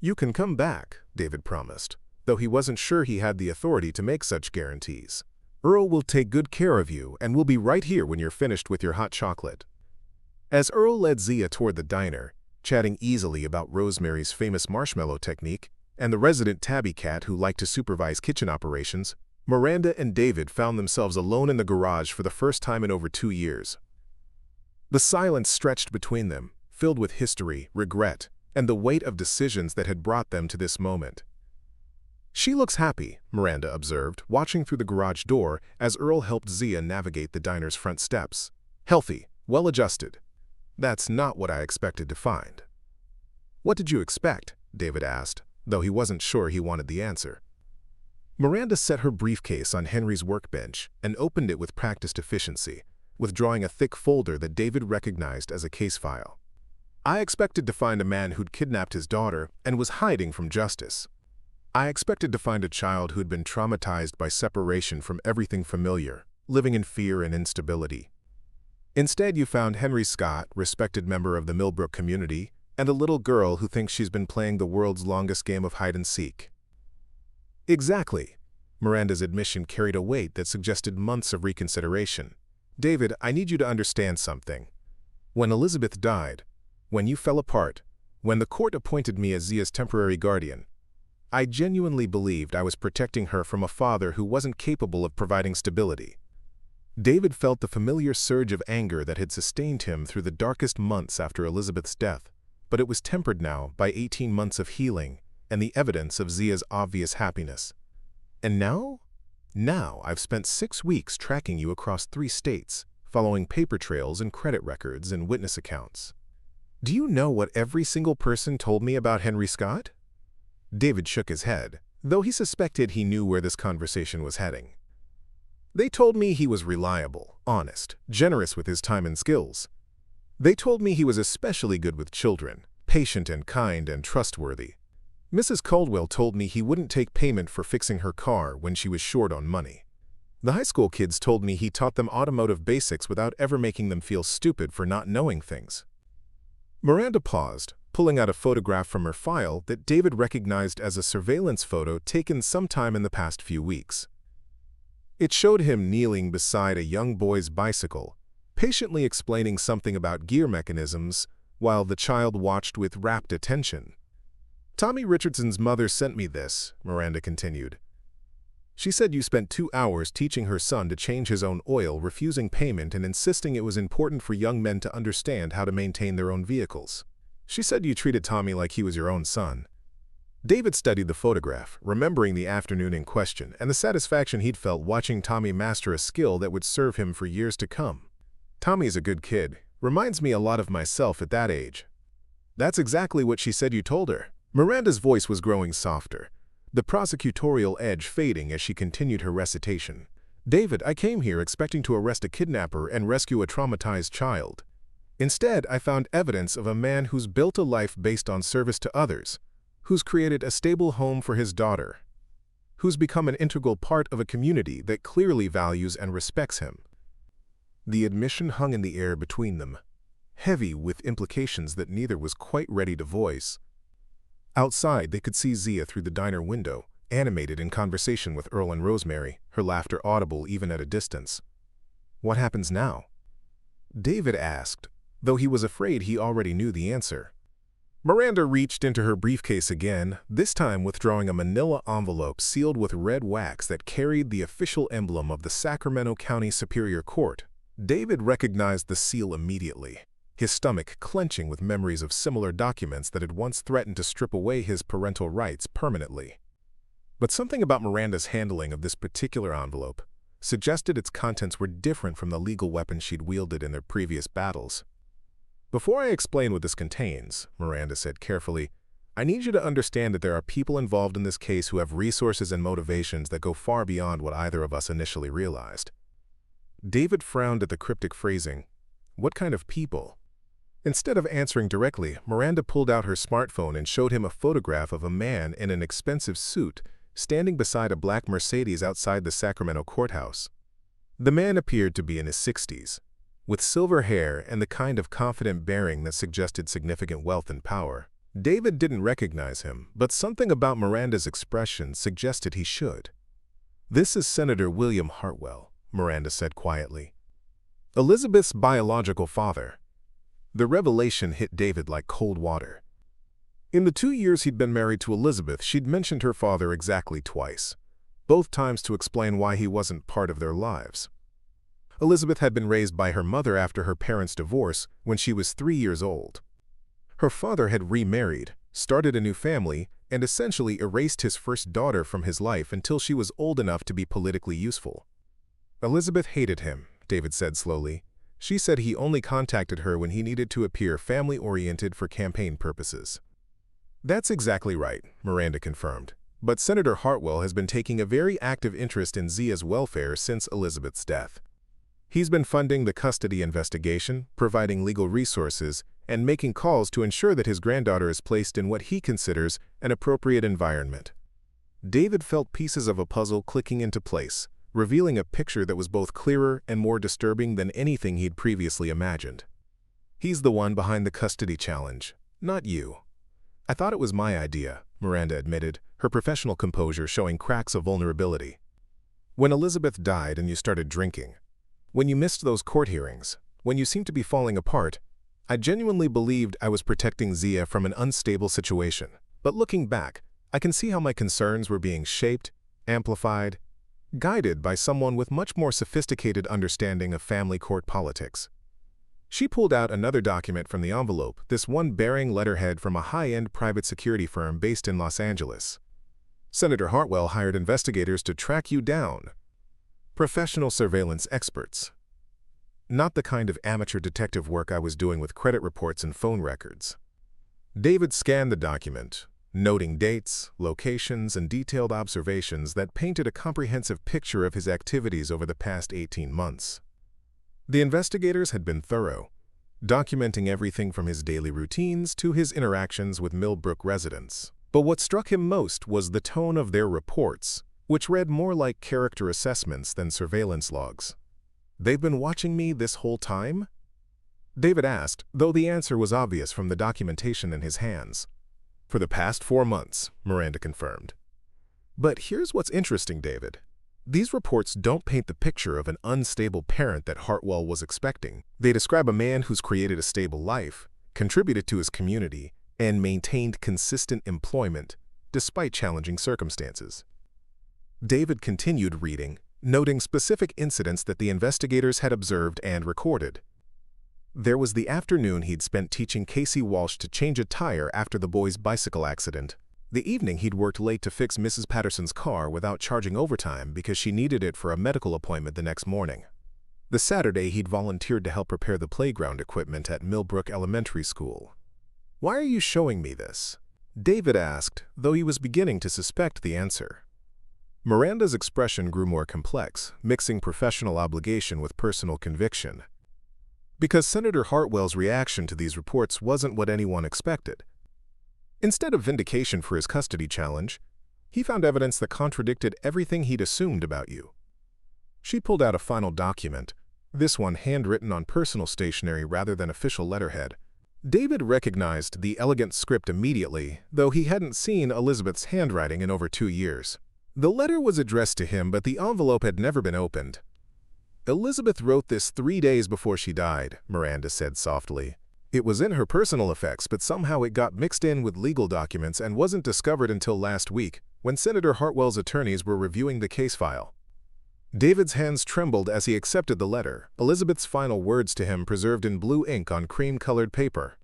"You can come back," David promised, though he wasn't sure he had the authority to make such guarantees. "Earl will take good care of you and will be right here when you're finished with your hot chocolate." As Earl led Zia toward the diner, chatting easily about Rosemary's famous marshmallow technique and the resident tabby cat who liked to supervise kitchen operations, Miranda and David found themselves alone in the garage for the first time in over 2 years. The silence stretched between them, filled with history, regret, and the weight of decisions that had brought them to this moment. "She looks happy," Miranda observed, watching through the garage door as Earl helped Zia navigate the diner's front steps. "Healthy, well-adjusted. That's not what I expected to find." "What did you expect?" David asked, though he wasn't sure he wanted the answer. Miranda set her briefcase on Henry's workbench and opened it with practiced efficiency, withdrawing a thick folder that David recognized as a case file. "I expected to find a man who'd kidnapped his daughter and was hiding from justice. I expected to find a child who'd been traumatized by separation from everything familiar, living in fear and instability. Instead, you found Henry Scott, respected member of the Millbrook community, and a little girl who thinks she's been playing the world's longest game of hide-and-seek." "Exactly." Miranda's admission carried a weight that suggested months of reconsideration. "David, I need you to understand something. When Elizabeth died, when you fell apart, when the court appointed me as Zia's temporary guardian, I genuinely believed I was protecting her from a father who wasn't capable of providing stability." David felt the familiar surge of anger that had sustained him through the darkest months after Elizabeth's death, but it was tempered now by 18 months of healing and the evidence of Zia's obvious happiness. "And now? Now I've spent 6 weeks tracking you across 3 states, following paper trails and credit records and witness accounts. Do you know what every single person told me about Henry Scott?" David shook his head, though he suspected he knew where this conversation was heading. "They told me he was reliable, honest, generous with his time and skills. They told me he was especially good with children, patient and kind and trustworthy. Mrs. Caldwell told me he wouldn't take payment for fixing her car when she was short on money. The high school kids told me he taught them automotive basics without ever making them feel stupid for not knowing things." Miranda paused, pulling out a photograph from her file that David recognized as a surveillance photo taken sometime in the past few weeks. It showed him kneeling beside a young boy's bicycle, patiently explaining something about gear mechanisms while the child watched with rapt attention. "Tommy Richardson's mother sent me this," Miranda continued. "She said you spent 2 hours teaching her son to change his own oil, refusing payment and insisting it was important for young men to understand how to maintain their own vehicles. She said you treated Tommy like he was your own son." David studied the photograph, remembering the afternoon in question and the satisfaction he'd felt watching Tommy master a skill that would serve him for years to come. "Tommy's a good kid. Reminds me a lot of myself at that age." "That's exactly what she said you told her." Miranda's voice was growing softer, the prosecutorial edge fading as she continued her recitation. "David, I came here expecting to arrest a kidnapper and rescue a traumatized child. Instead, I found evidence of a man who's built a life based on service to others, who's created a stable home for his daughter, who's become an integral part of a community that clearly values and respects him." The admission hung in the air between them, heavy with implications that neither was quite ready to voice. Outside, they could see Zia through the diner window, animated in conversation with Earl and Rosemary, her laughter audible even at a distance. "What happens now?" David asked, though he was afraid he already knew the answer. Miranda reached into her briefcase again, this time withdrawing a manila envelope sealed with red wax that carried the official emblem of the Sacramento County Superior Court. David recognized the seal immediately, his stomach clenching with memories of similar documents that had once threatened to strip away his parental rights permanently. But something about Miranda's handling of this particular envelope suggested its contents were different from the legal weapon she'd wielded in their previous battles. "Before I explain what this contains," Miranda said carefully, "I need you to understand that there are people involved in this case who have resources and motivations that go far beyond what either of us initially realized." David frowned at the cryptic phrasing. What kind of people? Instead of answering directly, Miranda pulled out her smartphone and showed him a photograph of a man in an expensive suit standing beside a black Mercedes outside the Sacramento courthouse. The man appeared to be in his 60s, with silver hair and the kind of confident bearing that suggested significant wealth and power. David didn't recognize him, but something about Miranda's expression suggested he should. "This is Senator William Hartwell," Miranda said quietly. "Elizabeth's biological father." The revelation hit David like cold water. In the 2 years he'd been married to Elizabeth, she'd mentioned her father exactly twice, both times to explain why he wasn't part of their lives. Elizabeth had been raised by her mother after her parents' divorce when she was 3 years old. Her father had remarried, started a new family, and essentially erased his first daughter from his life until she was old enough to be politically useful. "Elizabeth hated him," David said slowly. "She said he only contacted her when he needed to appear family-oriented for campaign purposes." "That's exactly right," Miranda confirmed. "But Senator Hartwell has been taking a very active interest in Zia's welfare since Elizabeth's death. He's been funding the custody investigation, providing legal resources, and making calls to ensure that his granddaughter is placed in what he considers an appropriate environment." David felt pieces of a puzzle clicking into place, revealing a picture that was both clearer and more disturbing than anything he'd previously imagined. "He's the one behind the custody challenge, not you." "I thought it was my idea," Miranda admitted, her professional composure showing cracks of vulnerability. "When Elizabeth died and you started drinking, when you missed those court hearings, when you seemed to be falling apart, I genuinely believed I was protecting Zia from an unstable situation. But looking back, I can see how my concerns were being shaped, amplified, guided by someone with much more sophisticated understanding of family court politics." She pulled out another document from the envelope, this one bearing letterhead from a high-end private security firm based in Los Angeles. "Senator Hartwell hired investigators to track you down. Professional surveillance experts. Not the kind of amateur detective work I was doing with credit reports and phone records." David scanned the document, noting dates, locations, and detailed observations that painted a comprehensive picture of his activities over the past 18 months. The investigators had been thorough, documenting everything from his daily routines to his interactions with Millbrook residents. But what struck him most was the tone of their reports, which read more like character assessments than surveillance logs. "They've been watching me this whole time?" David asked, though the answer was obvious from the documentation in his hands. "For the past 4 months," Miranda confirmed. "But here's what's interesting, David. These reports don't paint the picture of an unstable parent that Hartwell was expecting. They describe a man who's created a stable life, contributed to his community, and maintained consistent employment, despite challenging circumstances." David continued reading, noting specific incidents that the investigators had observed and recorded. There was the afternoon he'd spent teaching Casey Walsh to change a tire after the boy's bicycle accident. The evening he'd worked late to fix Mrs. Patterson's car without charging overtime because she needed it for a medical appointment the next morning. The Saturday he'd volunteered to help repair the playground equipment at Millbrook Elementary School. "Why are you showing me this?" David asked, though he was beginning to suspect the answer. Miranda's expression grew more complex, mixing professional obligation with personal conviction. "Because Senator Hartwell's reaction to these reports wasn't what anyone expected. Instead of vindication for his custody challenge, he found evidence that contradicted everything he'd assumed about you." She pulled out a final document, this one handwritten on personal stationery rather than official letterhead. David recognized the elegant script immediately, though he hadn't seen Elizabeth's handwriting in over 2 years. The letter was addressed to him, but the envelope had never been opened. "Elizabeth wrote this 3 days before she died," Miranda said softly. "It was in her personal effects, but somehow it got mixed in with legal documents and wasn't discovered until last week, when Senator Hartwell's attorneys were reviewing the case file." David's hands trembled as he accepted the letter, Elizabeth's final words to him preserved in blue ink on cream-colored paper.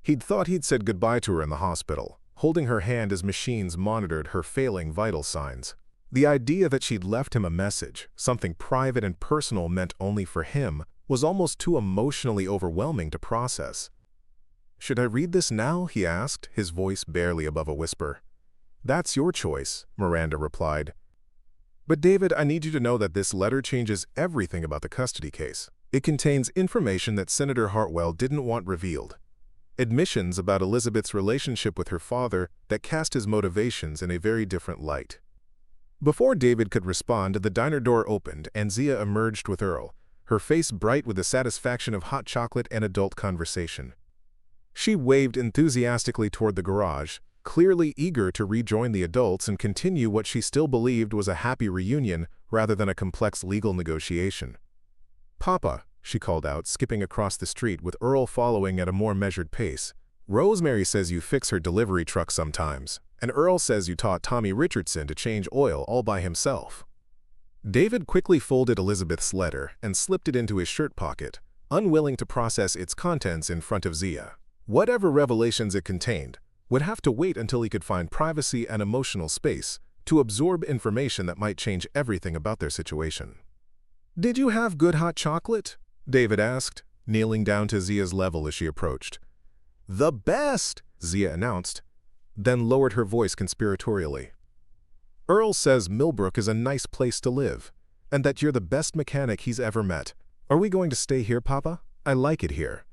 He'd thought he'd said goodbye to her in the hospital, holding her hand as machines monitored her failing vital signs. The idea that she'd left him a message, something private and personal meant only for him, was almost too emotionally overwhelming to process. "Should I read this now?" he asked, his voice barely above a whisper. "That's your choice," Miranda replied. "But David, I need you to know that this letter changes everything about the custody case. It contains information that Senator Hartwell didn't want revealed. Admissions about Elizabeth's relationship with her father that cast his motivations in a very different light." Before David could respond, the diner door opened and Zia emerged with Earl, her face bright with the satisfaction of hot chocolate and adult conversation. She waved enthusiastically toward the garage, clearly eager to rejoin the adults and continue what she still believed was a happy reunion rather than a complex legal negotiation. "Papa," she called out, skipping across the street with Earl following at a more measured pace. "Rosemary says you fix her delivery truck sometimes, and Earl says you taught Tommy Richardson to change oil all by himself." David quickly folded Elizabeth's letter and slipped it into his shirt pocket, unwilling to process its contents in front of Zia. Whatever revelations it contained would have to wait until he could find privacy and emotional space to absorb information that might change everything about their situation. "Did you have good hot chocolate?" David asked, kneeling down to Zia's level as she approached. "The best," Zia announced, then lowered her voice conspiratorially. "Earl says Millbrook is a nice place to live, and that you're the best mechanic he's ever met. Are we going to stay here, Papa? I like it here."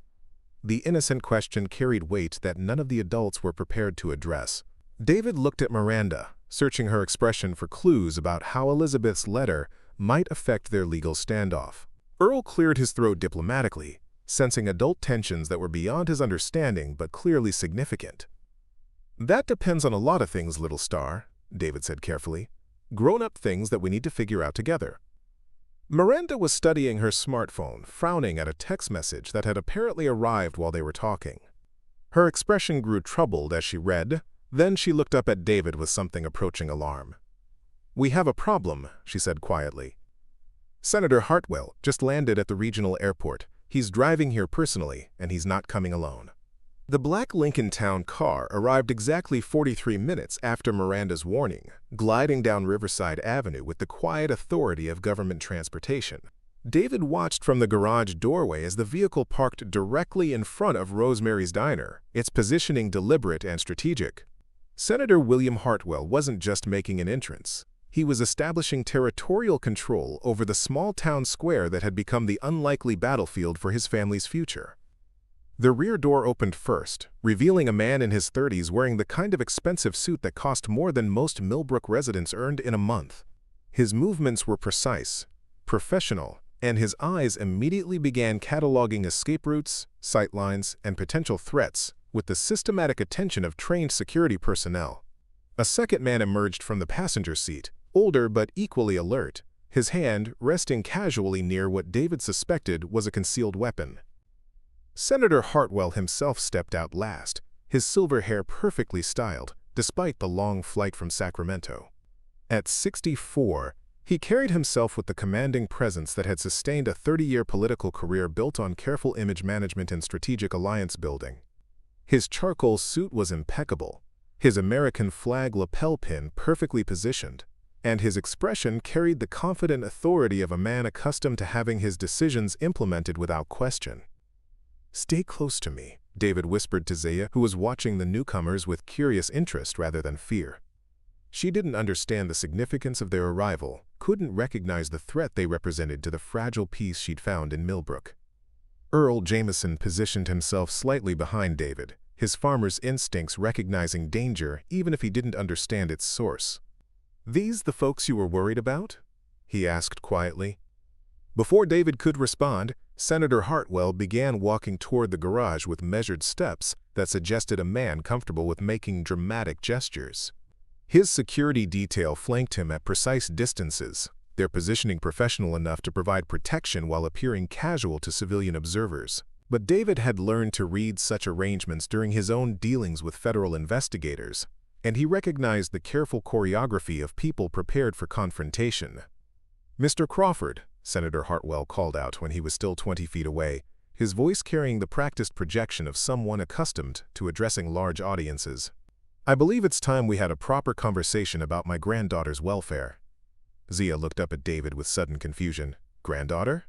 The innocent question carried weight that none of the adults were prepared to address. David looked at Miranda, searching her expression for clues about how Elizabeth's letter might affect their legal standoff. Earl cleared his throat diplomatically, sensing adult tensions that were beyond his understanding but clearly significant. "That depends on a lot of things, little star," David said carefully. "Grown-up things that we need to figure out together." Miranda was studying her smartphone, frowning at a text message that had apparently arrived while they were talking. Her expression grew troubled as she read, then she looked up at David with something approaching alarm. "We have a problem," she said quietly. "Senator Hartwell just landed at the regional airport. He's driving here personally, and he's not coming alone." The black Lincoln Town car arrived exactly 43 minutes after Miranda's warning, gliding down Riverside Avenue with the quiet authority of government transportation. David watched from the garage doorway as the vehicle parked directly in front of Rosemary's Diner, its positioning deliberate and strategic. Senator William Hartwell wasn't just making an entrance. He was establishing territorial control over the small town square that had become the unlikely battlefield for his family's future. The rear door opened first, revealing a man in his 30s wearing the kind of expensive suit that cost more than most Millbrook residents earned in a month. His movements were precise, professional, and his eyes immediately began cataloging escape routes, sightlines, and potential threats with the systematic attention of trained security personnel. A second man emerged from the passenger seat, older but equally alert, his hand resting casually near what David suspected was a concealed weapon. Senator Hartwell himself stepped out last, his silver hair perfectly styled, despite the long flight from Sacramento. At 64, he carried himself with the commanding presence that had sustained a 30-year political career built on careful image management and strategic alliance building. His charcoal suit was impeccable, his American flag lapel pin perfectly positioned, and his expression carried the confident authority of a man accustomed to having his decisions implemented without question. "Stay close to me," David whispered to Zia, who was watching the newcomers with curious interest rather than fear. She didn't understand the significance of their arrival, couldn't recognize the threat they represented to the fragile peace she'd found in Millbrook. Earl Jameson positioned himself slightly behind David, his farmer's instincts recognizing danger even if he didn't understand its source. "These the folks you were worried about?" he asked quietly. Before David could respond, Senator Hartwell began walking toward the garage with measured steps that suggested a man comfortable with making dramatic gestures. His security detail flanked him at precise distances, their positioning professional enough to provide protection while appearing casual to civilian observers. But David had learned to read such arrangements during his own dealings with federal investigators, and he recognized the careful choreography of people prepared for confrontation. "Mr. Crawford," Senator Hartwell called out when he was still 20 feet away, his voice carrying the practiced projection of someone accustomed to addressing large audiences. "I believe it's time we had a proper conversation about my granddaughter's welfare." Zia looked up at David with sudden confusion. "Granddaughter?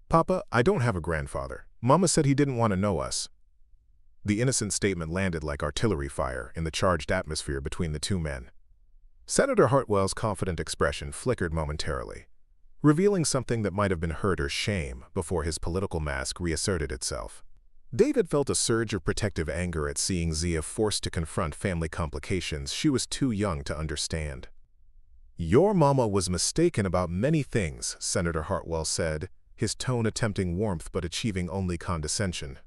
Papa, I don't have a grandfather. Mama said he didn't want to know us." The innocent statement landed like artillery fire in the charged atmosphere between the two men. Senator Hartwell's confident expression flickered momentarily, revealing something that might have been hurt or shame before his political mask reasserted itself. David felt a surge of protective anger at seeing Zia forced to confront family complications she was too young to understand. "Your mama was mistaken about many things," Senator Hartwell said, his tone attempting warmth but achieving only condescension.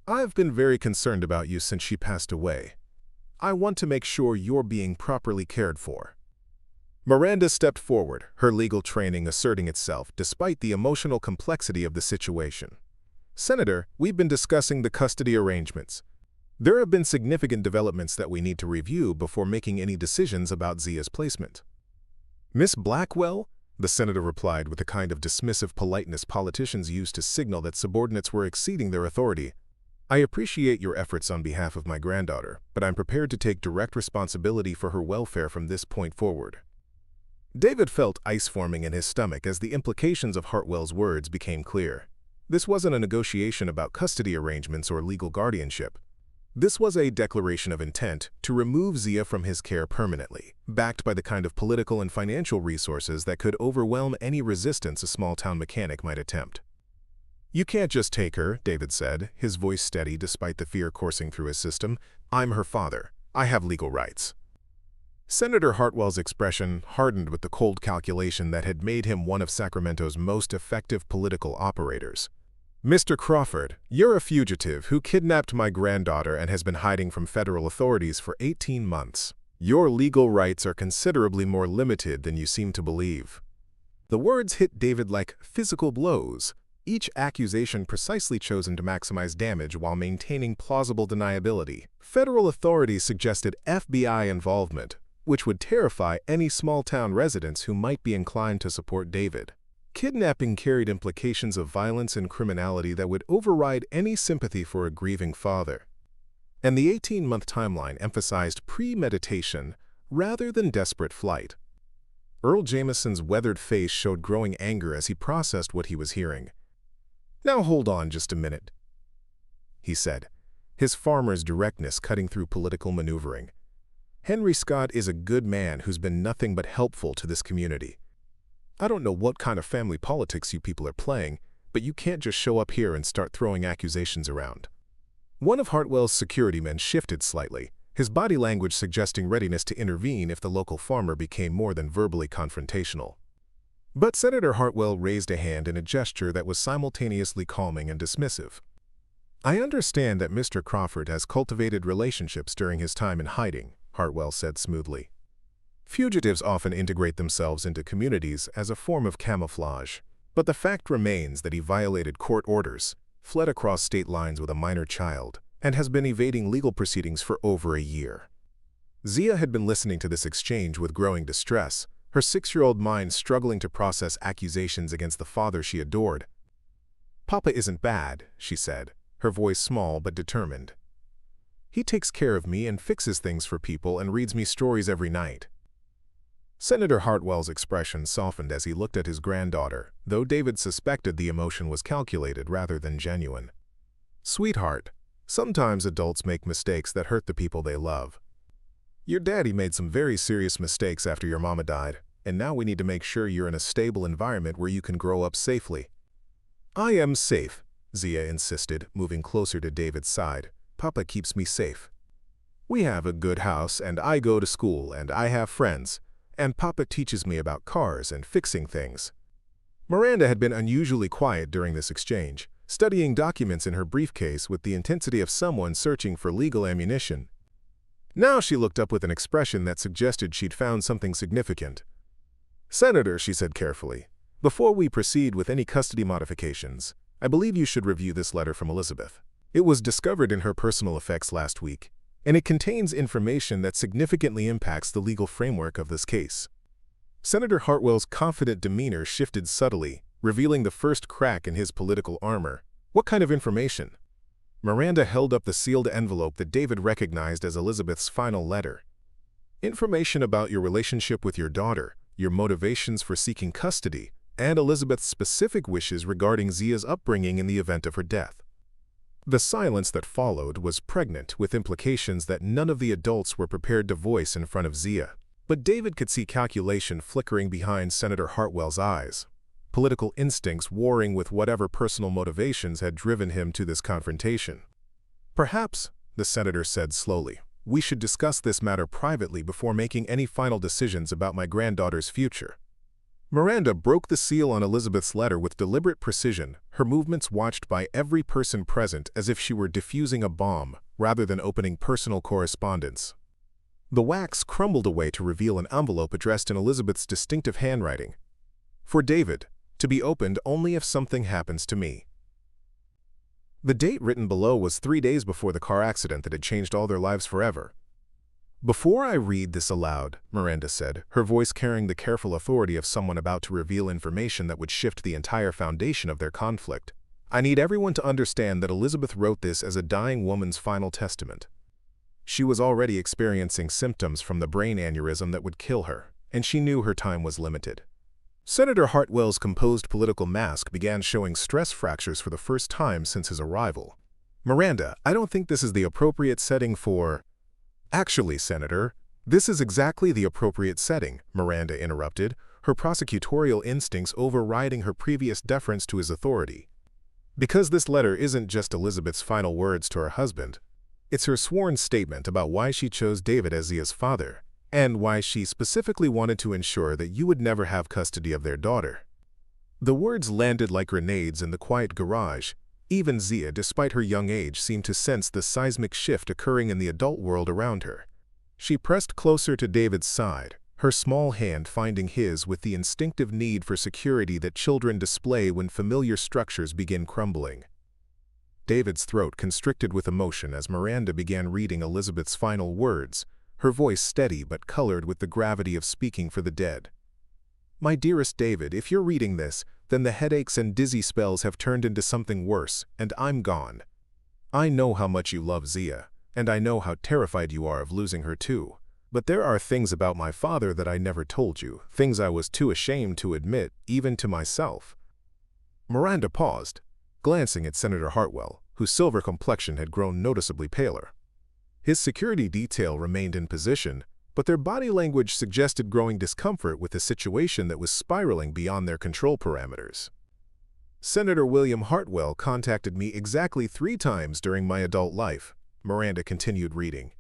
"I've been very concerned about you since she passed away. I want to make sure you're being properly cared for." Miranda stepped forward, her legal training asserting itself despite the emotional complexity of the situation. "Senator, we've been discussing the custody arrangements. There have been significant developments that we need to review before making any decisions about Zia's placement." "Miss Blackwell?" the senator replied with the kind of dismissive politeness politicians use to signal that subordinates were exceeding their authority. "I appreciate your efforts on behalf of my granddaughter, but I'm prepared to take direct responsibility for her welfare from this point forward." David felt ice forming in his stomach as the implications of Hartwell's words became clear. This wasn't a negotiation about custody arrangements or legal guardianship. This was a declaration of intent to remove Zia from his care permanently, backed by the kind of political and financial resources that could overwhelm any resistance a small-town mechanic might attempt. "You can't just take her," David said, his voice steady despite the fear coursing through his system. "I'm her father. I have legal rights." Senator Hartwell's expression hardened with the cold calculation that had made him one of Sacramento's most effective political operators. "Mr. Crawford, you're a fugitive who kidnapped my granddaughter and has been hiding from federal authorities for 18 months. Your legal rights are considerably more limited than you seem to believe." The words hit David like physical blows, each accusation precisely chosen to maximize damage while maintaining plausible deniability. Federal authorities suggested FBI involvement, which would terrify any small-town residents who might be inclined to support David. Kidnapping carried implications of violence and criminality that would override any sympathy for a grieving father. And the 18-month timeline emphasized premeditation rather than desperate flight. Earl Jamison's weathered face showed growing anger as he processed what he was hearing. "Now hold on just a minute," he said, his farmer's directness cutting through political maneuvering. "Henry Scott is a good man who's been nothing but helpful to this community. I don't know what kind of family politics you people are playing, but you can't just show up here and start throwing accusations around." One of Hartwell's security men shifted slightly, his body language suggesting readiness to intervene if the local farmer became more than verbally confrontational. But Senator Hartwell raised a hand in a gesture that was simultaneously calming and dismissive. "I understand that Mr. Crawford has cultivated relationships during his time in hiding," Hartwell said smoothly. "Fugitives often integrate themselves into communities as a form of camouflage, but the fact remains that he violated court orders, fled across state lines with a minor child, and has been evading legal proceedings for over a year." Zia had been listening to this exchange with growing distress, her 6-year-old mind struggling to process accusations against the father she adored. "Papa isn't bad," she said, her voice small but determined. "He takes care of me and fixes things for people and reads me stories every night." Senator Hartwell's expression softened as he looked at his granddaughter, though David suspected the emotion was calculated rather than genuine. "Sweetheart, sometimes adults make mistakes that hurt the people they love. Your daddy made some very serious mistakes after your mama died, and now we need to make sure you're in a stable environment where you can grow up safely." "I am safe," Zia insisted, moving closer to David's side. "Papa keeps me safe. We have a good house, and I go to school, and I have friends, and Papa teaches me about cars and fixing things." Miranda had been unusually quiet during this exchange, studying documents in her briefcase with the intensity of someone searching for legal ammunition. Now she looked up with an expression that suggested she'd found something significant. "Senator," she said carefully, "before we proceed with any custody modifications, I believe you should review this letter from Elizabeth. It was discovered in her personal effects last week, and it contains information that significantly impacts the legal framework of this case." Senator Hartwell's confident demeanor shifted subtly, revealing the first crack in his political armor. "What kind of information?" Miranda held up the sealed envelope that David recognized as Elizabeth's final letter. "Information about your relationship with your daughter, your motivations for seeking custody, and Elizabeth's specific wishes regarding Zia's upbringing in the event of her death." The silence that followed was pregnant with implications that none of the adults were prepared to voice in front of Zia. But David could see calculation flickering behind Senator Hartwell's eyes, political instincts warring with whatever personal motivations had driven him to this confrontation. "Perhaps," the senator said slowly, "we should discuss this matter privately before making any final decisions about my granddaughter's future." Miranda broke the seal on Elizabeth's letter with deliberate precision, her movements watched by every person present as if she were defusing a bomb rather than opening personal correspondence. The wax crumbled away to reveal an envelope addressed in Elizabeth's distinctive handwriting. For David, to be opened only if something happens to me. The date written below was 3 days before the car accident that had changed all their lives forever. "Before I read this aloud," Miranda said, her voice carrying the careful authority of someone about to reveal information that would shift the entire foundation of their conflict, "I need everyone to understand that Elizabeth wrote this as a dying woman's final testament. She was already experiencing symptoms from the brain aneurysm that would kill her, and she knew her time was limited." Senator Hartwell's composed political mask began showing stress fractures for the first time since his arrival. "Miranda, I don't think this is the appropriate setting for—" "Actually, Senator, this is exactly the appropriate setting," Miranda interrupted, her prosecutorial instincts overriding her previous deference to his authority. "Because this letter isn't just Elizabeth's final words to her husband. It's her sworn statement about why she chose David as Zia's father, and why she specifically wanted to ensure that you would never have custody of their daughter." The words landed like grenades in the quiet garage. Even Zia, despite her young age, seemed to sense the seismic shift occurring in the adult world around her. She pressed closer to David's side, her small hand finding his with the instinctive need for security that children display when familiar structures begin crumbling. David's throat constricted with emotion as Miranda began reading Elizabeth's final words, her voice steady but colored with the gravity of speaking for the dead. "My dearest David, if you're reading this, then the headaches and dizzy spells have turned into something worse, and I'm gone. I know how much you love Zia, and I know how terrified you are of losing her too. But there are things about my father that I never told you, things I was too ashamed to admit, even to myself." Miranda paused, glancing at Senator Hartwell, whose silver complexion had grown noticeably paler. His security detail remained in position, but their body language suggested growing discomfort with a situation that was spiraling beyond their control parameters. "Senator William Hartwell contacted me exactly 3 times during my adult life," Miranda continued reading.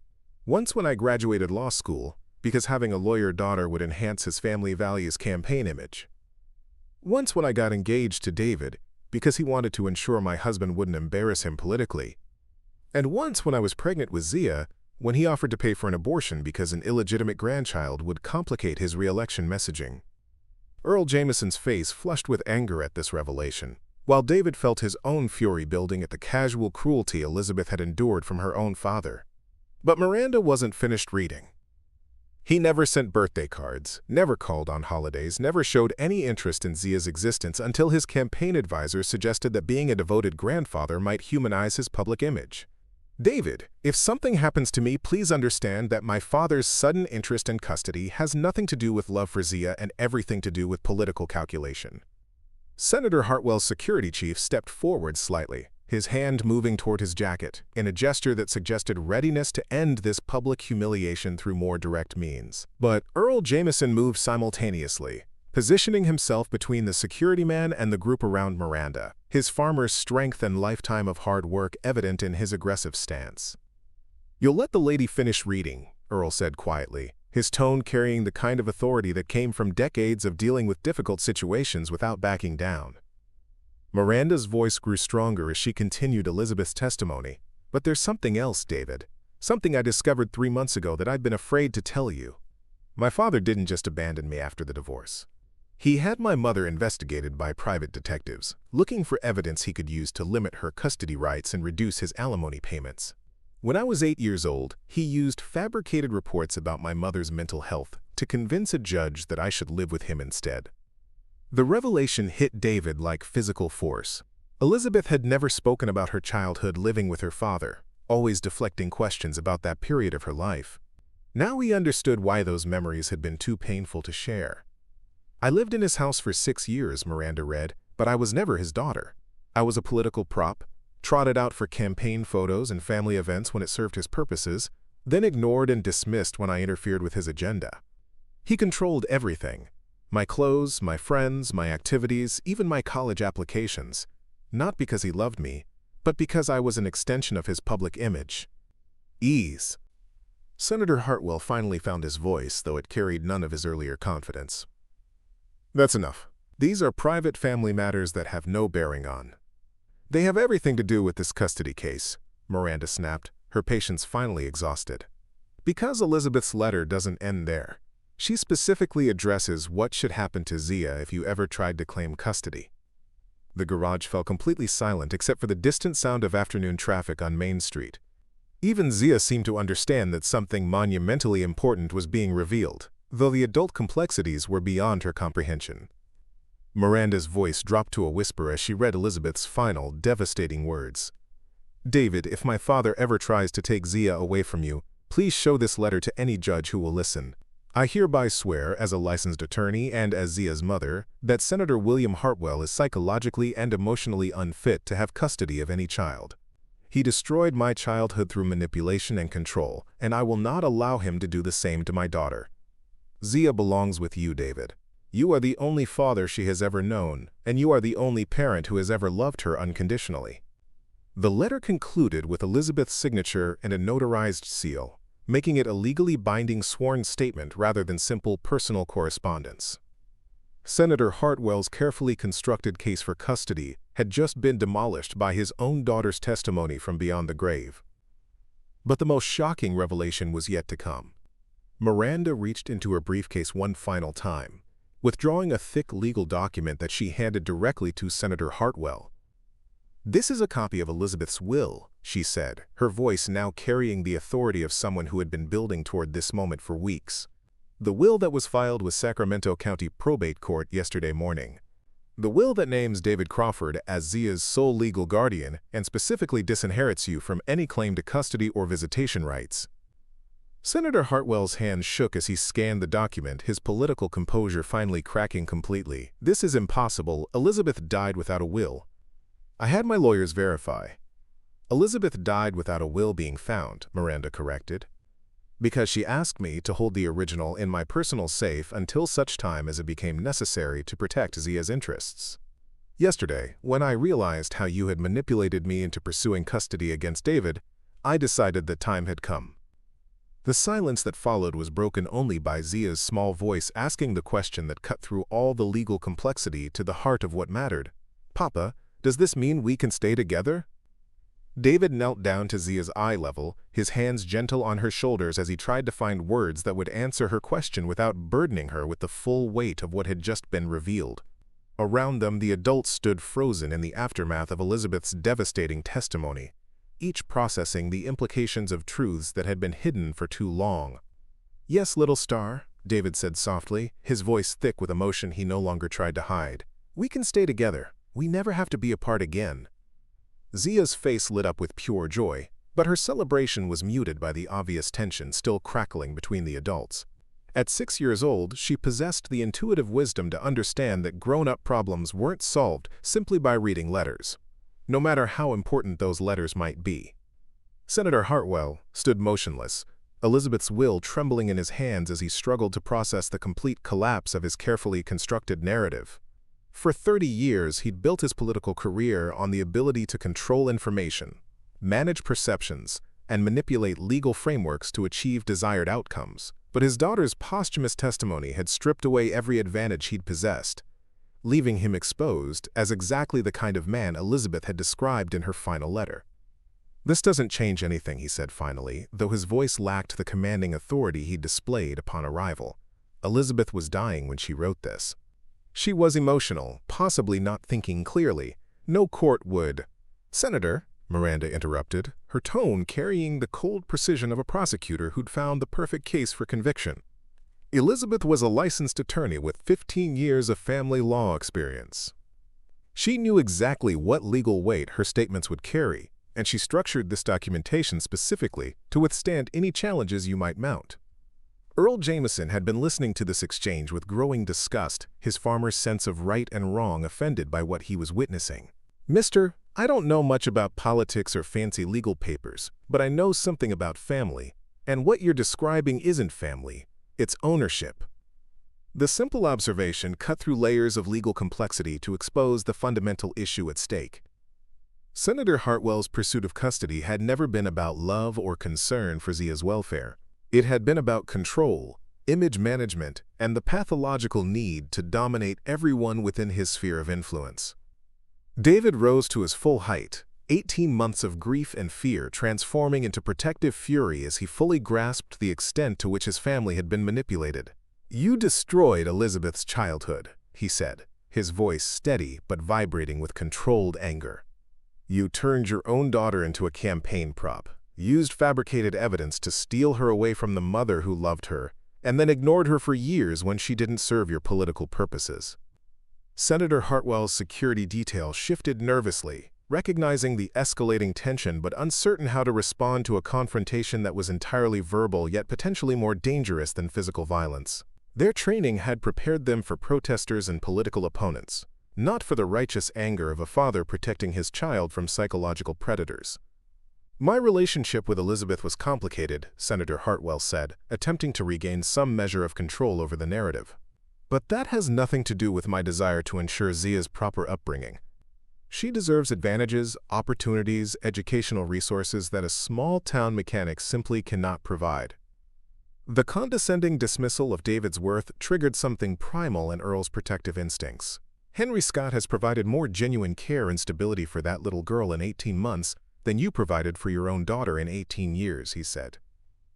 "Once when I graduated law school, because having a lawyer daughter would enhance his family values campaign image. Once when I got engaged to David, because he wanted to ensure my husband wouldn't embarrass him politically. And once when I was pregnant with Zia, when he offered to pay for an abortion because an illegitimate grandchild would complicate his re-election messaging." Earl Jamison's face flushed with anger at this revelation, while David felt his own fury building at the casual cruelty Elizabeth had endured from her own father. But Miranda wasn't finished reading. "He never sent birthday cards, never called on holidays, never showed any interest in Zia's existence until his campaign advisor suggested that being a devoted grandfather might humanize his public image. David, if something happens to me, please understand that my father's sudden interest in custody has nothing to do with love for Zia and everything to do with political calculation." Senator Hartwell's security chief stepped forward slightly, his hand moving toward his jacket, in a gesture that suggested readiness to end this public humiliation through more direct means. But Earl Jamison moved simultaneously, positioning himself between the security man and the group around Miranda, his farmer's strength and lifetime of hard work evident in his aggressive stance. "You'll let the lady finish reading," Earl said quietly, his tone carrying the kind of authority that came from decades of dealing with difficult situations without backing down. Miranda's voice grew stronger as she continued Elizabeth's testimony. "But there's something else, David. Something I discovered 3 months ago that I'd been afraid to tell you. My father didn't just abandon me after the divorce. He had my mother investigated by private detectives, looking for evidence he could use to limit her custody rights and reduce his alimony payments. When I was 8 years old, he used fabricated reports about my mother's mental health to convince a judge that I should live with him instead." The revelation hit David like physical force. Elizabeth had never spoken about her childhood living with her father, always deflecting questions about that period of her life. Now he understood why those memories had been too painful to share. "I lived in his house for 6 years," Miranda read, "but I was never his daughter. I was a political prop, trotted out for campaign photos and family events when it served his purposes, then ignored and dismissed when I interfered with his agenda. He controlled everything. My clothes, my friends, my activities, even my college applications. Not because he loved me, but because I was an extension of his public image." Ease. Senator Hartwell finally found his voice, though it carried none of his earlier confidence. That's enough. These are private family matters that have no bearing on. They have everything to do with this custody case, Miranda snapped, her patience finally exhausted. Because Elizabeth's letter doesn't end there. She specifically addresses what should happen to Zia if you ever tried to claim custody. The garage fell completely silent except for the distant sound of afternoon traffic on Main Street. Even Zia seemed to understand that something monumentally important was being revealed, though the adult complexities were beyond her comprehension. Miranda's voice dropped to a whisper as she read Elizabeth's final, devastating words. David, if my father ever tries to take Zia away from you, please show this letter to any judge who will listen. I hereby swear, as a licensed attorney and as Zia's mother, that Senator William Hartwell is psychologically and emotionally unfit to have custody of any child. He destroyed my childhood through manipulation and control, and I will not allow him to do the same to my daughter. Zia belongs with you, David. You are the only father she has ever known, and you are the only parent who has ever loved her unconditionally. The letter concluded with Elizabeth's signature and a notarized seal, making it a legally binding sworn statement rather than simple personal correspondence. Senator Hartwell's carefully constructed case for custody had just been demolished by his own daughter's testimony from beyond the grave. But the most shocking revelation was yet to come. Miranda reached into her briefcase one final time, withdrawing a thick legal document that she handed directly to Senator Hartwell. "This is a copy of Elizabeth's will," she said, her voice now carrying the authority of someone who had been building toward this moment for weeks. "The will that was filed with Sacramento County Probate Court yesterday morning. The will that names David Crawford as Zia's sole legal guardian and specifically disinherits you from any claim to custody or visitation rights." Senator Hartwell's hand shook as he scanned the document, his political composure finally cracking completely. "This is impossible. Elizabeth died without a will." "I had my lawyers verify." "Elizabeth died without a will being found," Miranda corrected, "because she asked me to hold the original in my personal safe until such time as it became necessary to protect Zia's interests. Yesterday, when I realized how you had manipulated me into pursuing custody against David, I decided that time had come." The silence that followed was broken only by Zia's small voice asking the question that cut through all the legal complexity to the heart of what mattered. "Papa, does this mean we can stay together?" David knelt down to Zia's eye level, his hands gentle on her shoulders as he tried to find words that would answer her question without burdening her with the full weight of what had just been revealed. Around them, the adults stood frozen in the aftermath of Elizabeth's devastating testimony, each processing the implications of truths that had been hidden for too long. "Yes, little star," David said softly, his voice thick with emotion he no longer tried to hide. "We can stay together. We never have to be apart again." Zia's face lit up with pure joy, but her celebration was muted by the obvious tension still crackling between the adults. At 6 years old, she possessed the intuitive wisdom to understand that grown-up problems weren't solved simply by reading letters, no matter how important those letters might be. Senator Hartwell stood motionless, Elizabeth's will trembling in his hands as he struggled to process the complete collapse of his carefully constructed narrative. For 30 years, he'd built his political career on the ability to control information, manage perceptions, and manipulate legal frameworks to achieve desired outcomes. But his daughter's posthumous testimony had stripped away every advantage he'd possessed, leaving him exposed as exactly the kind of man Elizabeth had described in her final letter. "This doesn't change anything," he said finally, though his voice lacked the commanding authority he'd displayed upon arrival. Elizabeth was dying when she wrote this. She was emotional, possibly not thinking clearly. No court would. "Senator," Miranda interrupted, her tone carrying the cold precision of a prosecutor who'd found the perfect case for conviction. Elizabeth was a licensed attorney with 15 years of family law experience. She knew exactly what legal weight her statements would carry, and she structured this documentation specifically to withstand any challenges you might mount. Earl Jameson had been listening to this exchange with growing disgust, his farmer's sense of right and wrong offended by what he was witnessing. "Mister, I don't know much about politics or fancy legal papers, but I know something about family, and what you're describing isn't family, it's ownership." The simple observation cut through layers of legal complexity to expose the fundamental issue at stake. Senator Hartwell's pursuit of custody had never been about love or concern for Zia's welfare. It had been about control, image management, and the pathological need to dominate everyone within his sphere of influence. David rose to his full height, 18 months of grief and fear transforming into protective fury as he fully grasped the extent to which his family had been manipulated. "You destroyed Elizabeth's childhood," he said, his voice steady but vibrating with controlled anger. "You turned your own daughter into a campaign prop, used fabricated evidence to steal her away from the mother who loved her, and then ignored her for years when she didn't serve your political purposes." Senator Hartwell's security detail shifted nervously, recognizing the escalating tension but uncertain how to respond to a confrontation that was entirely verbal yet potentially more dangerous than physical violence. Their training had prepared them for protesters and political opponents, not for the righteous anger of a father protecting his child from psychological predators. "My relationship with Elizabeth was complicated," Senator Hartwell said, attempting to regain some measure of control over the narrative. "But that has nothing to do with my desire to ensure Zia's proper upbringing. She deserves advantages, opportunities, educational resources that a small-town mechanic simply cannot provide." The condescending dismissal of David's worth triggered something primal in Earl's protective instincts. "Henry Scott has provided more genuine care and stability for that little girl in 18 months than you provided for your own daughter in 18 years, he said,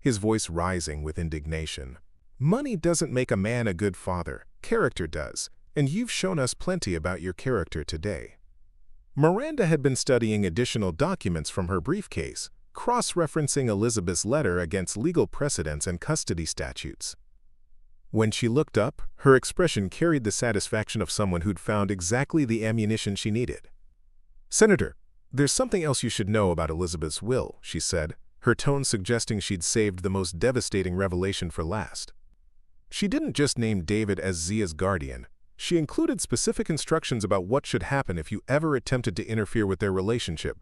his voice rising with indignation. "Money doesn't make a man a good father, character does, and you've shown us plenty about your character today." Miranda had been studying additional documents from her briefcase, cross-referencing Elizabeth's letter against legal precedents and custody statutes. When she looked up, her expression carried the satisfaction of someone who'd found exactly the ammunition she needed. "Senator, there's something else you should know about Elizabeth's will," she said, her tone suggesting she'd saved the most devastating revelation for last. "She didn't just name David as Zia's guardian. She included specific instructions about what should happen if you ever attempted to interfere with their relationship."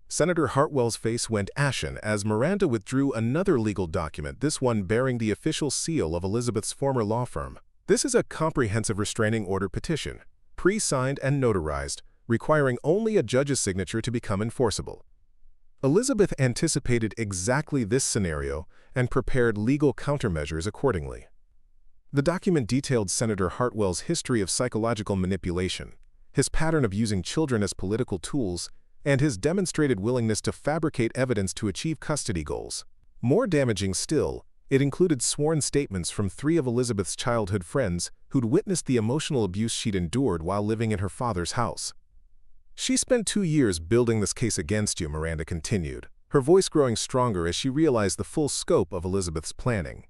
Senator Hartwell's face went ashen as Miranda withdrew another legal document, this one bearing the official seal of Elizabeth's former law firm. "This is a comprehensive restraining order petition, pre-signed and notarized, requiring only a judge's signature to become enforceable." Elizabeth anticipated exactly this scenario and prepared legal countermeasures accordingly. The document detailed Senator Hartwell's history of psychological manipulation, his pattern of using children as political tools, and his demonstrated willingness to fabricate evidence to achieve custody goals. More damaging still, it included sworn statements from 3 of Elizabeth's childhood friends who'd witnessed the emotional abuse she'd endured while living in her father's house. "She spent 2 years building this case against you," Miranda continued, her voice growing stronger as she realized the full scope of Elizabeth's planning.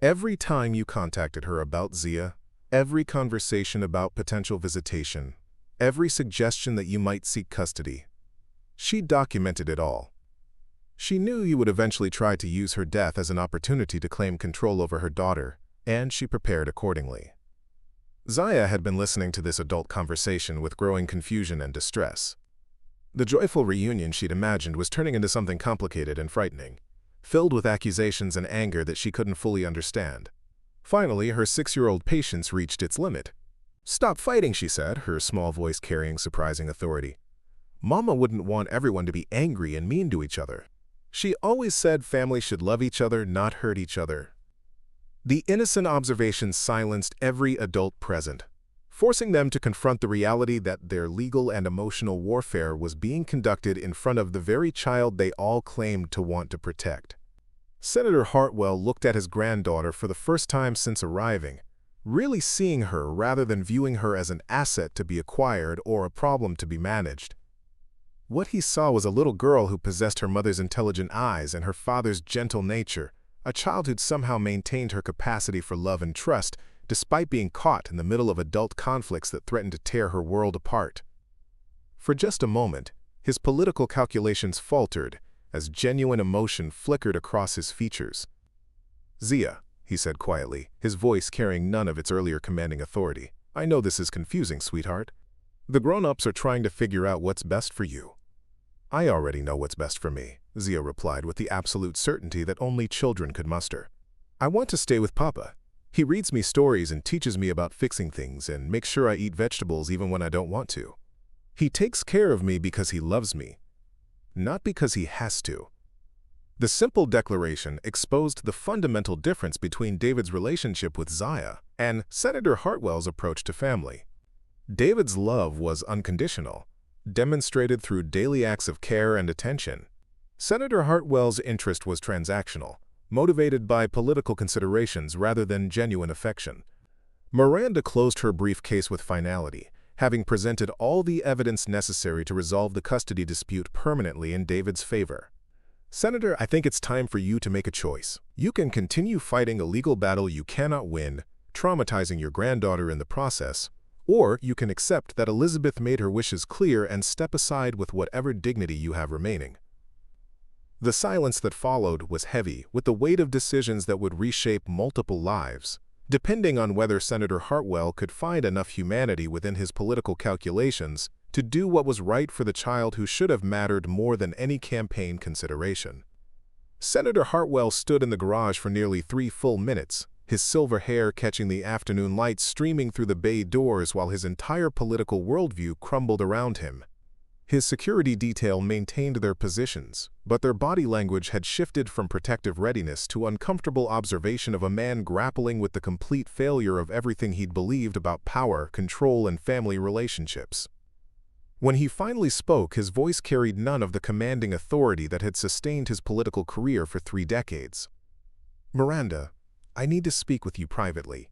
"Every time you contacted her about Zia, every conversation about potential visitation, every suggestion that you might seek custody, she documented it all. She knew you would eventually try to use her death as an opportunity to claim control over her daughter, and she prepared accordingly." Zia had been listening to this adult conversation with growing confusion and distress. The joyful reunion she'd imagined was turning into something complicated and frightening, filled with accusations and anger that she couldn't fully understand. Finally, her 6-year-old patience reached its limit. "Stop fighting," she said, her small voice carrying surprising authority. "Mama wouldn't want everyone to be angry and mean to each other. She always said families should love each other, not hurt each other." The innocent observation silenced every adult present, forcing them to confront the reality that their legal and emotional warfare was being conducted in front of the very child they all claimed to want to protect. Senator Hartwell looked at his granddaughter for the first time since arriving, really seeing her rather than viewing her as an asset to be acquired or a problem to be managed. What he saw was a little girl who possessed her mother's intelligent eyes and her father's gentle nature, a child who'd somehow maintained her capacity for love and trust despite being caught in the middle of adult conflicts that threatened to tear her world apart. For just a moment, his political calculations faltered as genuine emotion flickered across his features. "Zia," he said quietly, his voice carrying none of its earlier commanding authority, "I know this is confusing, sweetheart. The grown-ups are trying to figure out what's best for you." "I already know what's best for me," Zia replied with the absolute certainty that only children could muster. "I want to stay with Papa. He reads me stories and teaches me about fixing things and makes sure I eat vegetables even when I don't want to. He takes care of me because he loves me, not because he has to." The simple declaration exposed the fundamental difference between David's relationship with Zia and Senator Hartwell's approach to family. David's love was unconditional, demonstrated through daily acts of care and attention. Senator Hartwell's interest was transactional, motivated by political considerations rather than genuine affection. Miranda closed her briefcase with finality, having presented all the evidence necessary to resolve the custody dispute permanently in David's favor. Senator, I think it's time for you to make a choice. You can continue fighting a legal battle you cannot win, traumatizing your granddaughter in the process, or you can accept that Elizabeth made her wishes clear and step aside with whatever dignity you have remaining. The silence that followed was heavy with the weight of decisions that would reshape multiple lives, depending on whether Senator Hartwell could find enough humanity within his political calculations to do what was right for the child who should have mattered more than any campaign consideration. Senator Hartwell stood in the garage for nearly 3 full minutes, his silver hair catching the afternoon light streaming through the bay doors while his entire political worldview crumbled around him. His security detail maintained their positions, but their body language had shifted from protective readiness to uncomfortable observation of a man grappling with the complete failure of everything he'd believed about power, control, and family relationships. When he finally spoke, his voice carried none of the commanding authority that had sustained his political career for 3 decades. Miranda, I need to speak with you privately.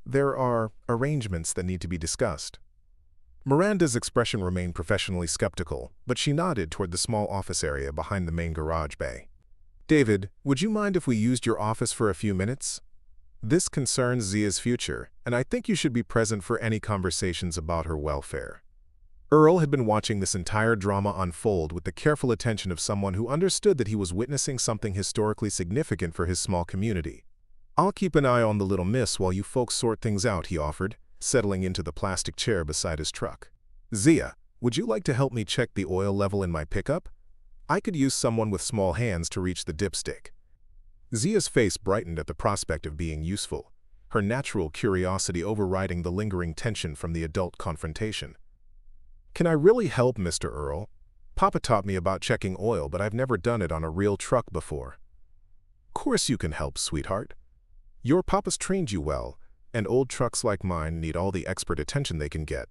There are arrangements that need to be discussed. Miranda's expression remained professionally skeptical, but she nodded toward the small office area behind the main garage bay. David, would you mind if we used your office for a few minutes? This concerns Zia's future, and I think you should be present for any conversations about her welfare. Earl had been watching this entire drama unfold with the careful attention of someone who understood that he was witnessing something historically significant for his small community. I'll keep an eye on the little miss while you folks sort things out, he offered, settling into the plastic chair beside his truck. Zia, would you like to help me check the oil level in my pickup? I could use someone with small hands to reach the dipstick. Zia's face brightened at the prospect of being useful, her natural curiosity overriding the lingering tension from the adult confrontation. Can I really help, Mr. Earl? Papa taught me about checking oil, but I've never done it on a real truck before. Of course you can help, sweetheart. Your papa's trained you well, and old trucks like mine need all the expert attention they can get.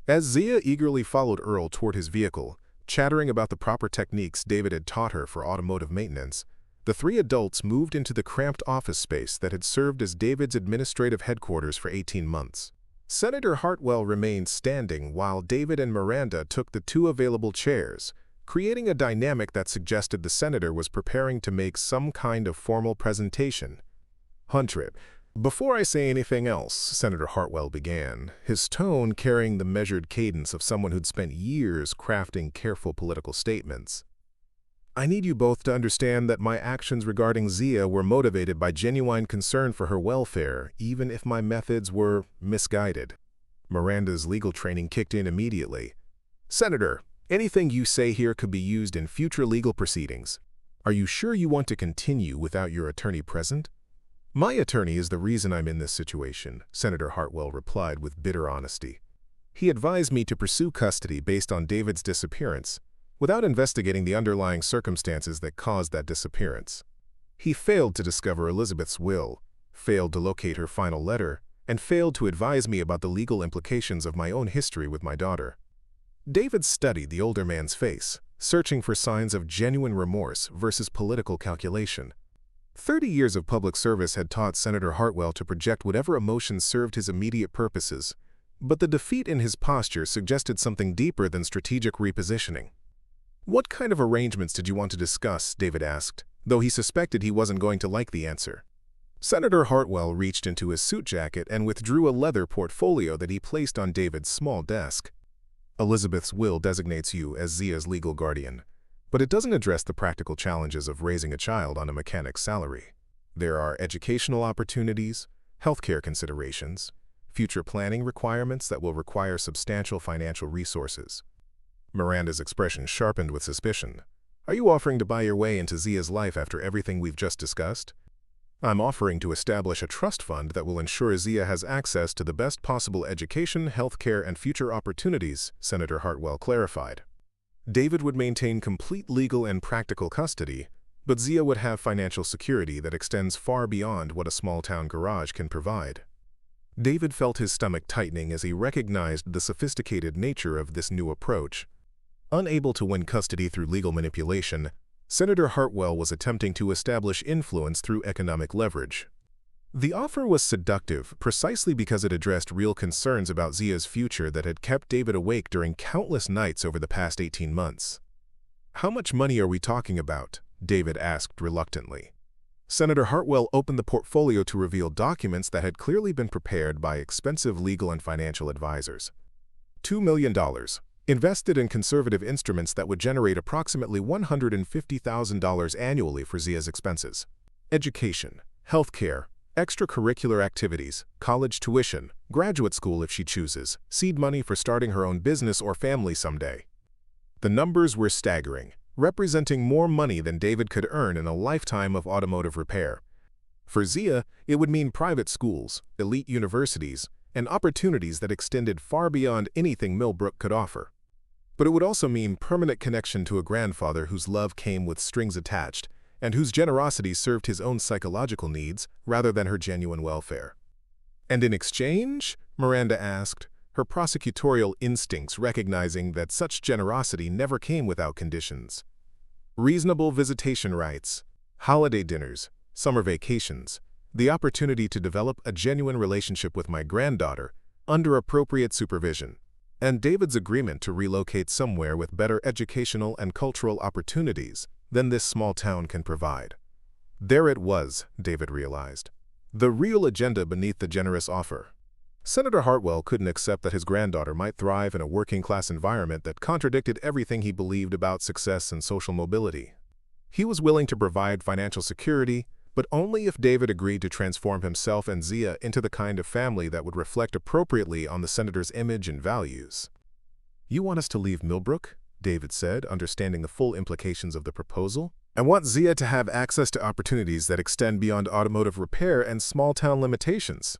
As Zia eagerly followed Earl toward his vehicle, chattering about the proper techniques David had taught her for automotive maintenance, the 3 adults moved into the cramped office space that had served as David's administrative headquarters for 18 months. Senator Hartwell remained standing while David and Miranda took the 2 available chairs, creating a dynamic that suggested the senator was preparing to make some kind of formal presentation. Huntrip, before I say anything else, Senator Hartwell began, his tone carrying the measured cadence of someone who'd spent years crafting careful political statements. I need you both to understand that my actions regarding Zia were motivated by genuine concern for her welfare, even if my methods were misguided. Miranda's legal training kicked in immediately. Senator, anything you say here could be used in future legal proceedings. Are you sure you want to continue without your attorney present? My attorney is the reason I'm in this situation, Senator Hartwell replied with bitter honesty. He advised me to pursue custody based on David's disappearance, without investigating the underlying circumstances that caused that disappearance. He failed to discover Elizabeth's will, failed to locate her final letter, and failed to advise me about the legal implications of my own history with my daughter. David studied the older man's face, searching for signs of genuine remorse versus political calculation. 30 years of public service had taught Senator Hartwell to project whatever emotions served his immediate purposes, but the defeat in his posture suggested something deeper than strategic repositioning. What kind of arrangements did you want to discuss? David asked, though he suspected he wasn't going to like the answer. Senator Hartwell reached into his suit jacket and withdrew a leather portfolio that he placed on David's small desk. Elizabeth's will designates you as Zia's legal guardian, but it doesn't address the practical challenges of raising a child on a mechanic's salary. There are educational opportunities, healthcare considerations, future planning requirements that will require substantial financial resources. Miranda's expression sharpened with suspicion. Are you offering to buy your way into Zia's life after everything we've just discussed? I'm offering to establish a trust fund that will ensure Zia has access to the best possible education, healthcare, and future opportunities, Senator Hartwell clarified. David would maintain complete legal and practical custody, But Zia would have financial security that extends far beyond what a small-town garage can provide. David felt his stomach tightening as he recognized the sophisticated nature of this new approach. Unable to win custody through legal manipulation, Senator Hartwell was attempting to establish influence through economic leverage. The offer was seductive precisely because it addressed real concerns about Zia's future that had kept David awake during countless nights over the past 18 months. "How much money are we talking about?" David asked reluctantly. Senator Hartwell opened the portfolio to reveal documents that had clearly been prepared by expensive legal and financial advisors. $2 million, invested in conservative instruments that would generate approximately $150,000 annually for Zia's expenses. Education, healthcare, extracurricular activities, college tuition, graduate school if she chooses, seed money for starting her own business or family someday. The numbers were staggering, representing more money than David could earn in a lifetime of automotive repair. For Zia, it would mean private schools, elite universities, and opportunities that extended far beyond anything Millbrook could offer. But it would also mean permanent connection to a grandfather whose love came with strings attached, and whose generosity served his own psychological needs rather than her genuine welfare. "And in exchange?" Miranda asked, her prosecutorial instincts recognizing that such generosity never came without conditions. "Reasonable visitation rights, holiday dinners, summer vacations, the opportunity to develop a genuine relationship with my granddaughter under appropriate supervision, and David's agreement to relocate somewhere with better educational and cultural opportunities than this small town can provide." There it was, David realized. The real agenda beneath the generous offer. Senator Hartwell couldn't accept that his granddaughter might thrive in a working-class environment that contradicted everything he believed about success and social mobility. He was willing to provide financial security, but only if David agreed to transform himself and Zia into the kind of family that would reflect appropriately on the senator's image and values. "You want us to leave Millbrook?" David said, understanding the full implications of the proposal. "I want Zia to have access to opportunities that extend beyond automotive repair and small-town limitations,"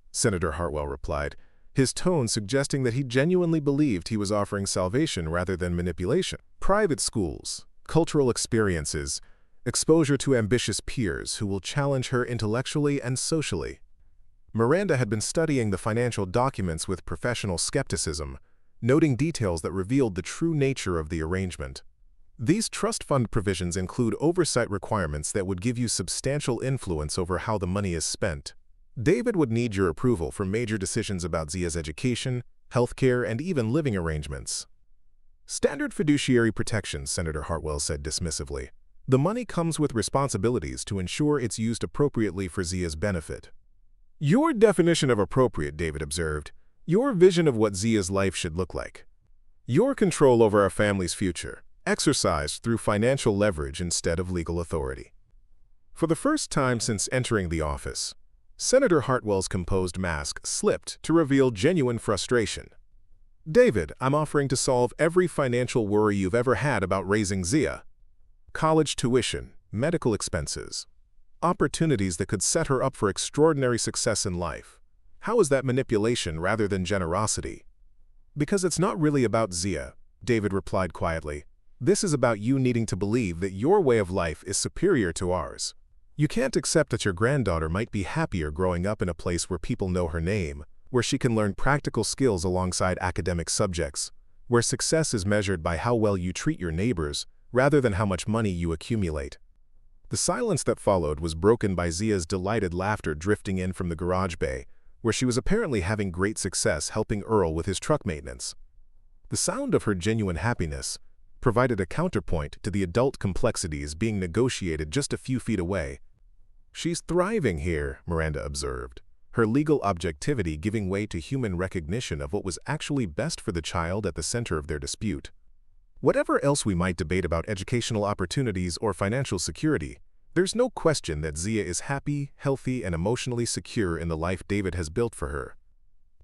Senator Hartwell replied, his tone suggesting that he genuinely believed he was offering salvation rather than manipulation. "Private schools, cultural experiences, exposure to ambitious peers who will challenge her intellectually and socially." Miranda had been studying the financial documents with professional skepticism, noting details that revealed the true nature of the arrangement. These trust fund provisions include oversight requirements that would give you substantial influence over how the money is spent. David would need your approval for major decisions about Zia's education, healthcare, and even living arrangements. "Standard fiduciary protections," Senator Hartwell said dismissively. "The money comes with responsibilities to ensure it's used appropriately for Zia's benefit." "Your definition of appropriate," David observed. "Your vision of what Zia's life should look like. Your control over our family's future, exercised through financial leverage instead of legal authority." For the first time since entering the office, Senator Hartwell's composed mask slipped to reveal genuine frustration. "David, I'm offering to solve every financial worry you've ever had about raising Zia. College tuition, medical expenses, opportunities that could set her up for extraordinary success in life. How is that manipulation rather than generosity?" "Because it's not really about Zia," David replied quietly. "This is about you needing to believe that your way of life is superior to ours. You can't accept that your granddaughter might be happier growing up in a place where people know her name, where she can learn practical skills alongside academic subjects, where success is measured by how well you treat your neighbors rather than how much money you accumulate." The silence that followed was broken by Zia's delighted laughter drifting in from the garage bay, where she was apparently having great success helping Earl with his truck maintenance. The sound of her genuine happiness provided a counterpoint to the adult complexities being negotiated just a few feet away. "She's thriving here," Miranda observed, her legal objectivity giving way to human recognition of what was actually best for the child at the center of their dispute. "Whatever else we might debate about educational opportunities or financial security, there's no question that Zia is happy, healthy, and emotionally secure in the life David has built for her."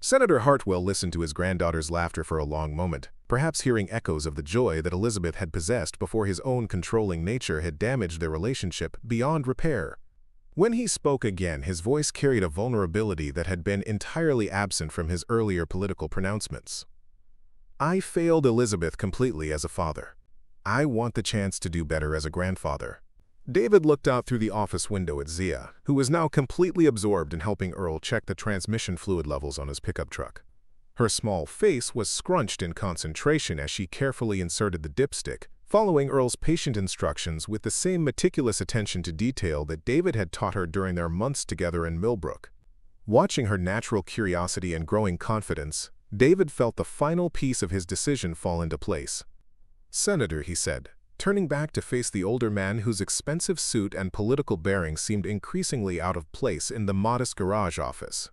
Senator Hartwell listened to his granddaughter's laughter for a long moment, perhaps hearing echoes of the joy that Elizabeth had possessed before his own controlling nature had damaged their relationship beyond repair. When he spoke again, his voice carried a vulnerability that had been entirely absent from his earlier political pronouncements. "I failed Elizabeth completely as a father. I want the chance to do better as a grandfather. David looked out through the office window at Zia, who was now completely absorbed in helping Earl check the transmission fluid levels on his pickup truck. Her small face was scrunched in concentration as she carefully inserted the dipstick, following Earl's patient instructions with the same meticulous attention to detail that David had taught her during their months together in Millbrook. Watching her natural curiosity and growing confidence, David felt the final piece of his decision fall into place. "Senator," he said, turning back to face the older man whose expensive suit and political bearing seemed increasingly out of place in the modest garage office.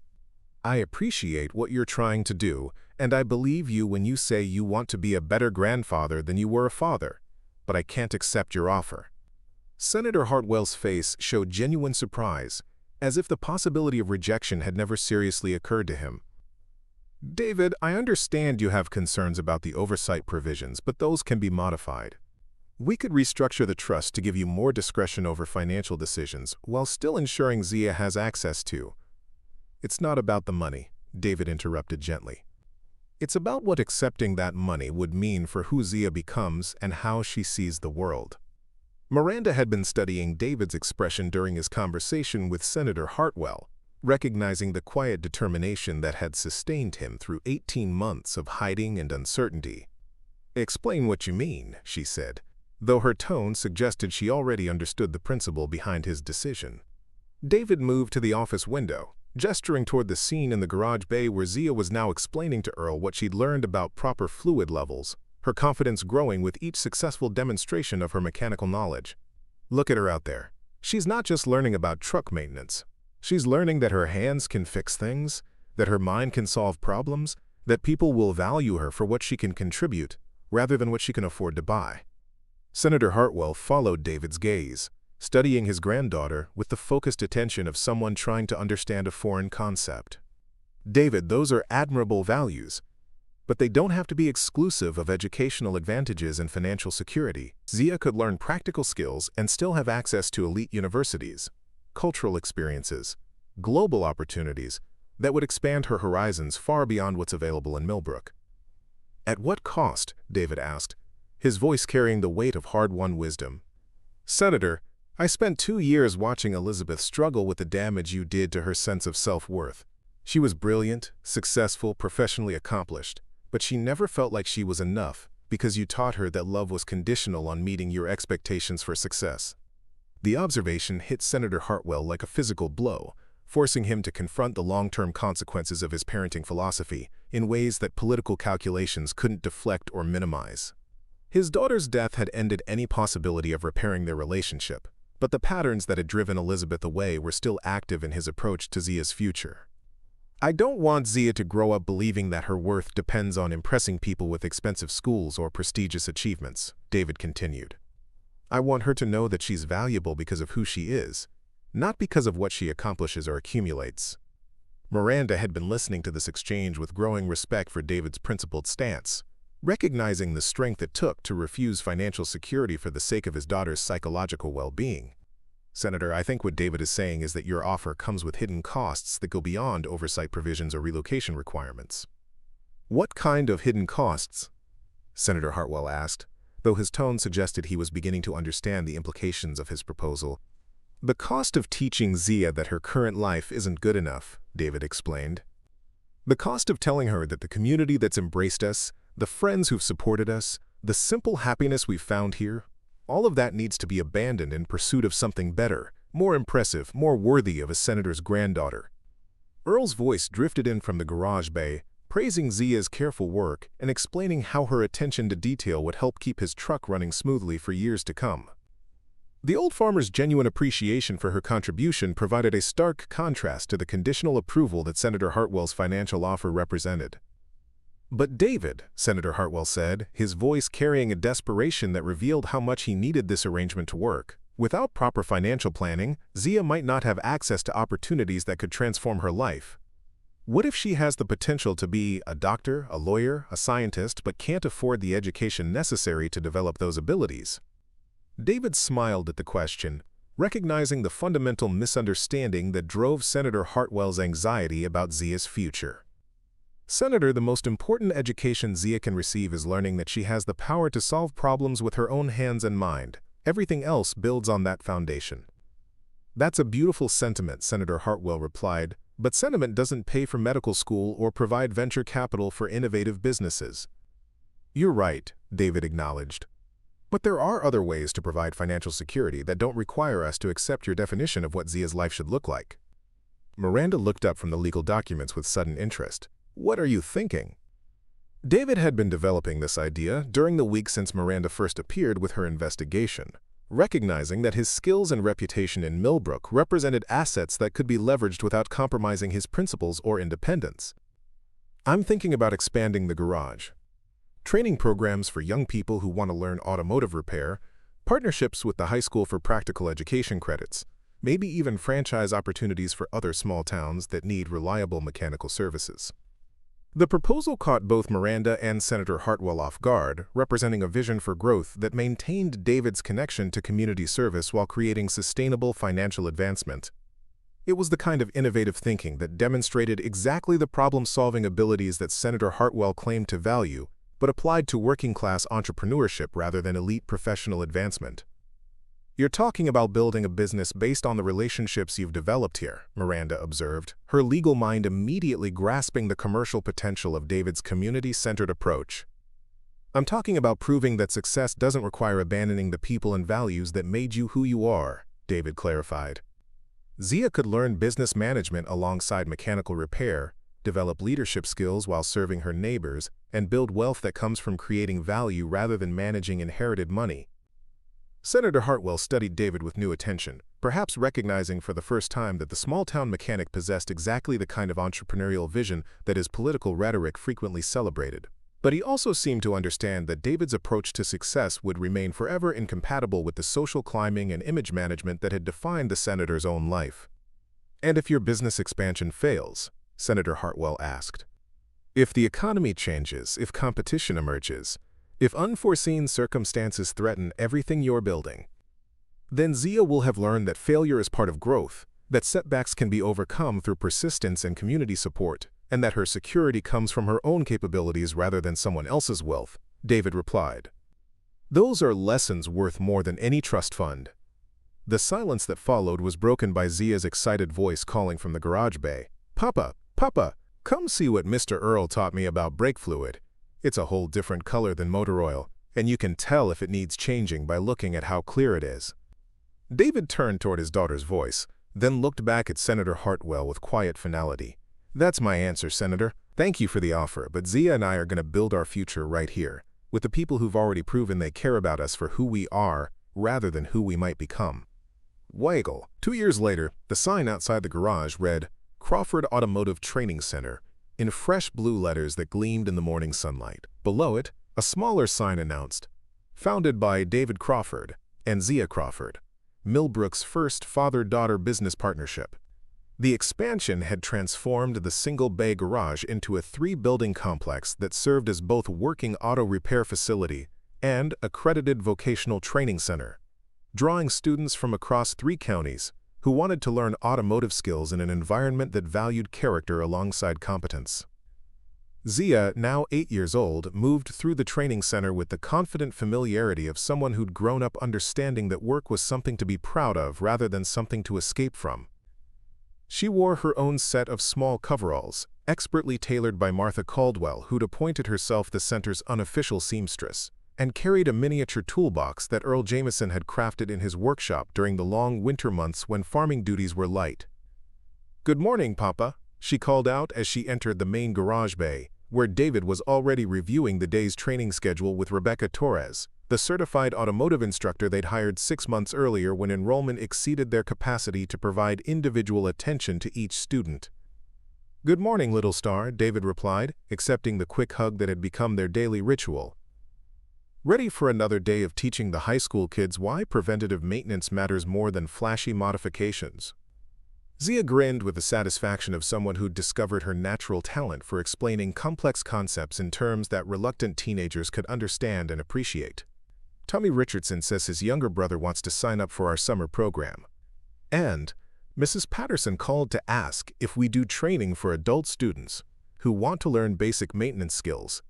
"I appreciate what you're trying to do, and I believe you when you say you want to be a better grandfather than you were a father, but I can't accept your offer." Senator Hartwell's face showed genuine surprise, as if the possibility of rejection had never seriously occurred to him. "David, I understand you have concerns about the oversight provisions, but those can be modified. We could restructure the trust to give you more discretion over financial decisions while still ensuring Zia has access to—" "It's not about the money," David interrupted gently. "It's about what accepting that money would mean for who Zia becomes and how she sees the world." Miranda had been studying David's expression during his conversation with Senator Hartwell, recognizing the quiet determination that had sustained him through 18 months of hiding and uncertainty. "Explain what you mean," she said, though her tone suggested she already understood the principle behind his decision. David moved to the office window, gesturing toward the scene in the garage bay where Zia was now explaining to Earl what she'd learned about proper fluid levels, her confidence growing with each successful demonstration of her mechanical knowledge. "Look at her out there. She's not just learning about truck maintenance. She's learning that her hands can fix things, that her mind can solve problems, that people will value her for what she can contribute, rather than what she can afford to buy." Senator Hartwell followed David's gaze, studying his granddaughter with the focused attention of someone trying to understand a foreign concept. "David, those are admirable values, but they don't have to be exclusive of educational advantages and financial security. Zia could learn practical skills and still have access to elite universities, cultural experiences, global opportunities that would expand her horizons far beyond what's available in Millbrook." "At what cost?" David asked, his voice carrying the weight of hard-won wisdom. "Senator, I spent 2 years watching Elizabeth struggle with the damage you did to her sense of self-worth. She was brilliant, successful, professionally accomplished, but she never felt like she was enough because you taught her that love was conditional on meeting your expectations for success." The observation hit Senator Hartwell like a physical blow, forcing him to confront the long-term consequences of his parenting philosophy in ways that political calculations couldn't deflect or minimize. His daughter's death had ended any possibility of repairing their relationship, but the patterns that had driven Elizabeth away were still active in his approach to Zia's future. "I don't want Zia to grow up believing that her worth depends on impressing people with expensive schools or prestigious achievements," David continued. "I want her to know that she's valuable because of who she is, not because of what she accomplishes or accumulates." Miranda had been listening to this exchange with growing respect for David's principled stance, recognizing the strength it took to refuse financial security for the sake of his daughter's psychological well-being. "Senator, I think what David is saying is that your offer comes with hidden costs that go beyond oversight provisions or relocation requirements." "What kind of hidden costs?" Senator Hartwell asked, though his tone suggested he was beginning to understand the implications of his proposal. "The cost of teaching Zia that her current life isn't good enough," David explained. "The cost of telling her that the community that's embraced us, the friends who've supported us, the simple happiness we've found here, all of that needs to be abandoned in pursuit of something better, more impressive, more worthy of a senator's granddaughter." Earl's voice drifted in from the garage bay, praising Zia's careful work and explaining how her attention to detail would help keep his truck running smoothly for years to come. The old farmer's genuine appreciation for her contribution provided a stark contrast to the conditional approval that Senator Hartwell's financial offer represented. "But David," Senator Hartwell said, his voice carrying a desperation that revealed how much he needed this arrangement to work, "without proper financial planning, Zia might not have access to opportunities that could transform her life. What if she has the potential to be a doctor, a lawyer, a scientist, but can't afford the education necessary to develop those abilities?" David smiled at the question, recognizing the fundamental misunderstanding that drove Senator Hartwell's anxiety about Zia's future. "Senator, the most important education Zia can receive is learning that she has the power to solve problems with her own hands and mind, Everything else builds on that foundation. That's a beautiful sentiment, Senator Hartwell replied, but sentiment doesn't pay for medical school or provide venture capital for innovative businesses. You're right, David acknowledged. But there are other ways to provide financial security that don't require us to accept your definition of what Zia's life should look like. Miranda looked up from the legal documents with sudden interest. What are you thinking? David had been developing this idea during the week since Miranda first appeared with her investigation, recognizing that his skills and reputation in Millbrook represented assets that could be leveraged without compromising his principles or independence. I'm thinking about expanding the garage. Training programs for young people who want to learn automotive repair, partnerships with the high school for practical education credits, maybe even franchise opportunities for other small towns that need reliable mechanical services. The proposal caught both Miranda and Senator Hartwell off guard, representing a vision for growth that maintained David's connection to community service while creating sustainable financial advancement. It was the kind of innovative thinking that demonstrated exactly the problem-solving abilities that Senator Hartwell claimed to value, but applied to working-class entrepreneurship rather than elite professional advancement. You're talking about building a business based on the relationships you've developed here, Miranda observed, her legal mind immediately grasping the commercial potential of David's community-centered approach. I'm talking about proving that success doesn't require abandoning the people and values that made you who you are, David clarified. Zia could learn business management alongside mechanical repair, develop leadership skills while serving her neighbors, and build wealth that comes from creating value rather than managing inherited money. Senator Hartwell studied David with new attention, perhaps recognizing for the first time that the small-town mechanic possessed exactly the kind of entrepreneurial vision that his political rhetoric frequently celebrated. But he also seemed to understand that David's approach to success would remain forever incompatible with the social climbing and image management that had defined the senator's own life. And if your business expansion fails, Senator Hartwell asked. If the economy changes, if competition emerges, if unforeseen circumstances threaten everything you're building, then Zia will have learned that failure is part of growth, that setbacks can be overcome through persistence and community support, and that her security comes from her own capabilities rather than someone else's wealth, David replied. Those are lessons worth more than any trust fund. The silence that followed was broken by Zia's excited voice calling from the garage bay. Papa, Papa, come see what Mr. Earl taught me about brake fluid. It's a whole different color than motor oil, and you can tell if it needs changing by looking at how clear it is. David turned toward his daughter's voice, then looked back at Senator Hartwell with quiet finality. That's my answer, Senator. Thank you for the offer, but Zia and I are going to build our future right here, with the people who've already proven they care about us for who we are rather than who we might become. Weigel. 2 years later, the sign outside the garage read, Crawford Automotive Training Center, in fresh blue letters that gleamed in the morning sunlight. Below it, a smaller sign announced, founded by David Crawford and Zia Crawford, Millbrook's first father-daughter business partnership. The expansion had transformed the single-bay garage into a 3-building complex that served as both a working auto repair facility and accredited vocational training center, drawing students from across 3 counties who wanted to learn automotive skills in an environment that valued character alongside competence. Zia, now 8 years old, moved through the training center with the confident familiarity of someone who'd grown up understanding that work was something to be proud of rather than something to escape from. She wore her own set of small coveralls, expertly tailored by Martha Caldwell, who'd appointed herself the center's unofficial seamstress, and carried a miniature toolbox that Earl Jameson had crafted in his workshop during the long winter months when farming duties were light. "Good morning, Papa," she called out as she entered the main garage bay, where David was already reviewing the day's training schedule with Rebecca Torres, the certified automotive instructor they'd hired 6 months earlier when enrollment exceeded their capacity to provide individual attention to each student. "Good morning, little star," David replied, accepting the quick hug that had become their daily ritual. Ready for another day of teaching the high school kids why preventative maintenance matters more than flashy modifications. Zia grinned with the satisfaction of someone who'd discovered her natural talent for explaining complex concepts in terms that reluctant teenagers could understand and appreciate. Tommy Richardson says his younger brother wants to sign up for our summer program. And Mrs. Patterson called to ask if we do training for adult students who want to learn basic maintenance skills.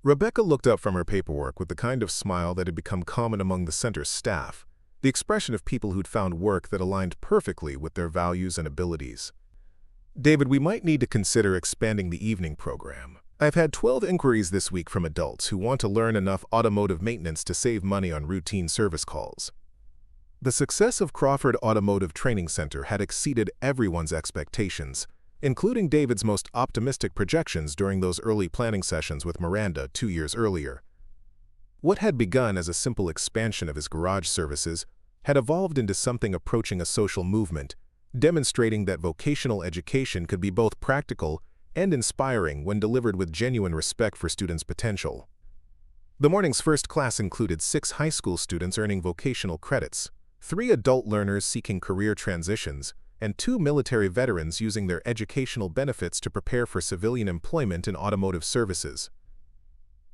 Rebecca looked up from her paperwork with the kind of smile that had become common among the center's staff, the expression of people who'd found work that aligned perfectly with their values and abilities. "David, we might need to consider expanding the evening program. I've had 12 inquiries this week from adults who want to learn enough automotive maintenance to save money on routine service calls." The success of Crawford Automotive Training Center had exceeded everyone's expectations, including David's most optimistic projections during those early planning sessions with Miranda 2 years earlier. What had begun as a simple expansion of his garage services had evolved into something approaching a social movement, demonstrating that vocational education could be both practical and inspiring when delivered with genuine respect for students' potential. The morning's first class included 6 high school students earning vocational credits, 3 adult learners seeking career transitions, and 2 military veterans using their educational benefits to prepare for civilian employment in automotive services.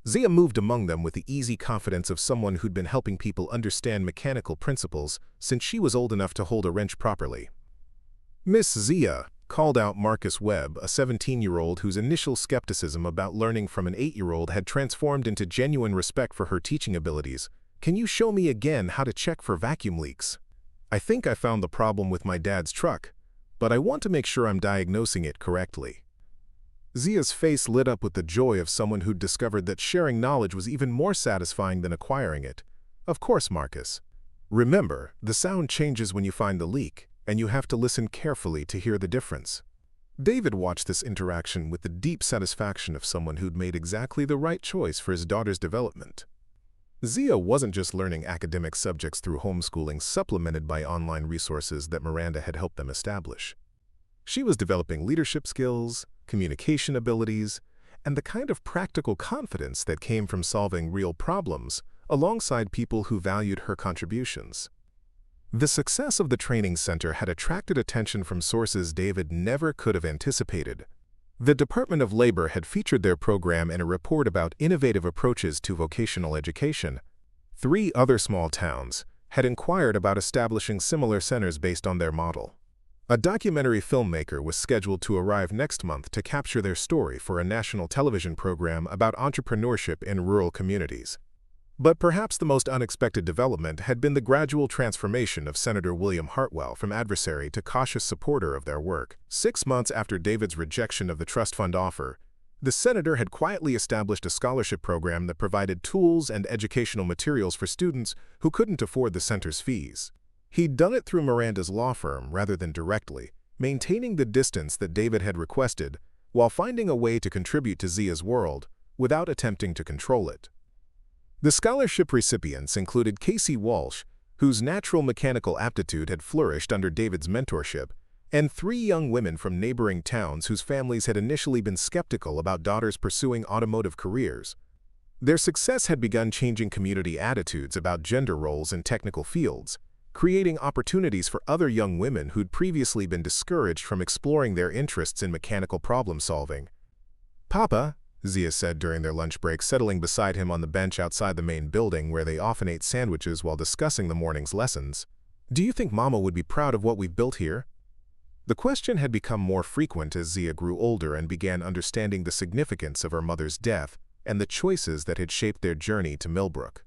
Zia moved among them with the easy confidence of someone who'd been helping people understand mechanical principles since she was old enough to hold a wrench properly. "Miss Zia," called out Marcus Webb, a 17-year-old whose initial skepticism about learning from an 8-year-old had transformed into genuine respect for her teaching abilities, "can you show me again how to check for vacuum leaks? I think I found the problem with my dad's truck, but I want to make sure I'm diagnosing it correctly." Zia's face lit up with the joy of someone who'd discovered that sharing knowledge was even more satisfying than acquiring it. "Of course, Marcus. Remember, the sound changes when you find the leak, and you have to listen carefully to hear the difference." David watched this interaction with the deep satisfaction of someone who'd made exactly the right choice for his daughter's development. Zia wasn't just learning academic subjects through homeschooling supplemented by online resources that Miranda had helped them establish. She was developing leadership skills, communication abilities, and the kind of practical confidence that came from solving real problems alongside people who valued her contributions. The success of the training center had attracted attention from sources David never could have anticipated. The Department of Labor had featured their program in a report about innovative approaches to vocational education. 3 other small towns had inquired about establishing similar centers based on their model. A documentary filmmaker was scheduled to arrive next month to capture their story for a national television program about entrepreneurship in rural communities. But perhaps the most unexpected development had been the gradual transformation of Senator William Hartwell from adversary to cautious supporter of their work. 6 months after David's rejection of the trust fund offer, the senator had quietly established a scholarship program that provided tools and educational materials for students who couldn't afford the center's fees. He'd done it through Miranda's law firm rather than directly, maintaining the distance that David had requested, while finding a way to contribute to Zia's world without attempting to control it. The scholarship recipients included Casey Walsh, whose natural mechanical aptitude had flourished under David's mentorship, and 3 young women from neighboring towns whose families had initially been skeptical about daughters pursuing automotive careers. Their success had begun changing community attitudes about gender roles in technical fields, creating opportunities for other young women who'd previously been discouraged from exploring their interests in mechanical problem-solving. "Papa," Zia said during their lunch break, settling beside him on the bench outside the main building where they often ate sandwiches while discussing the morning's lessons, "do you think Mama would be proud of what we've built here?" The question had become more frequent as Zia grew older and began understanding the significance of her mother's death and the choices that had shaped their journey to Millbrook.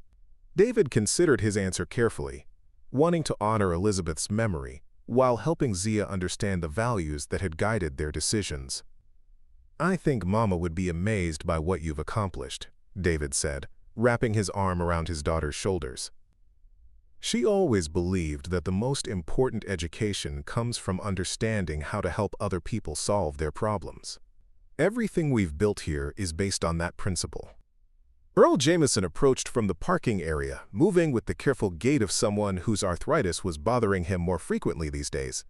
David considered his answer carefully, wanting to honor Elizabeth's memory while helping Zia understand the values that had guided their decisions. "I think Mama would be amazed by what you've accomplished," David said, wrapping his arm around his daughter's shoulders. "She always believed that the most important education comes from understanding how to help other people solve their problems. Everything we've built here is based on that principle." Earl Jameson approached from the parking area, moving with the careful gait of someone whose arthritis was bothering him more frequently these days.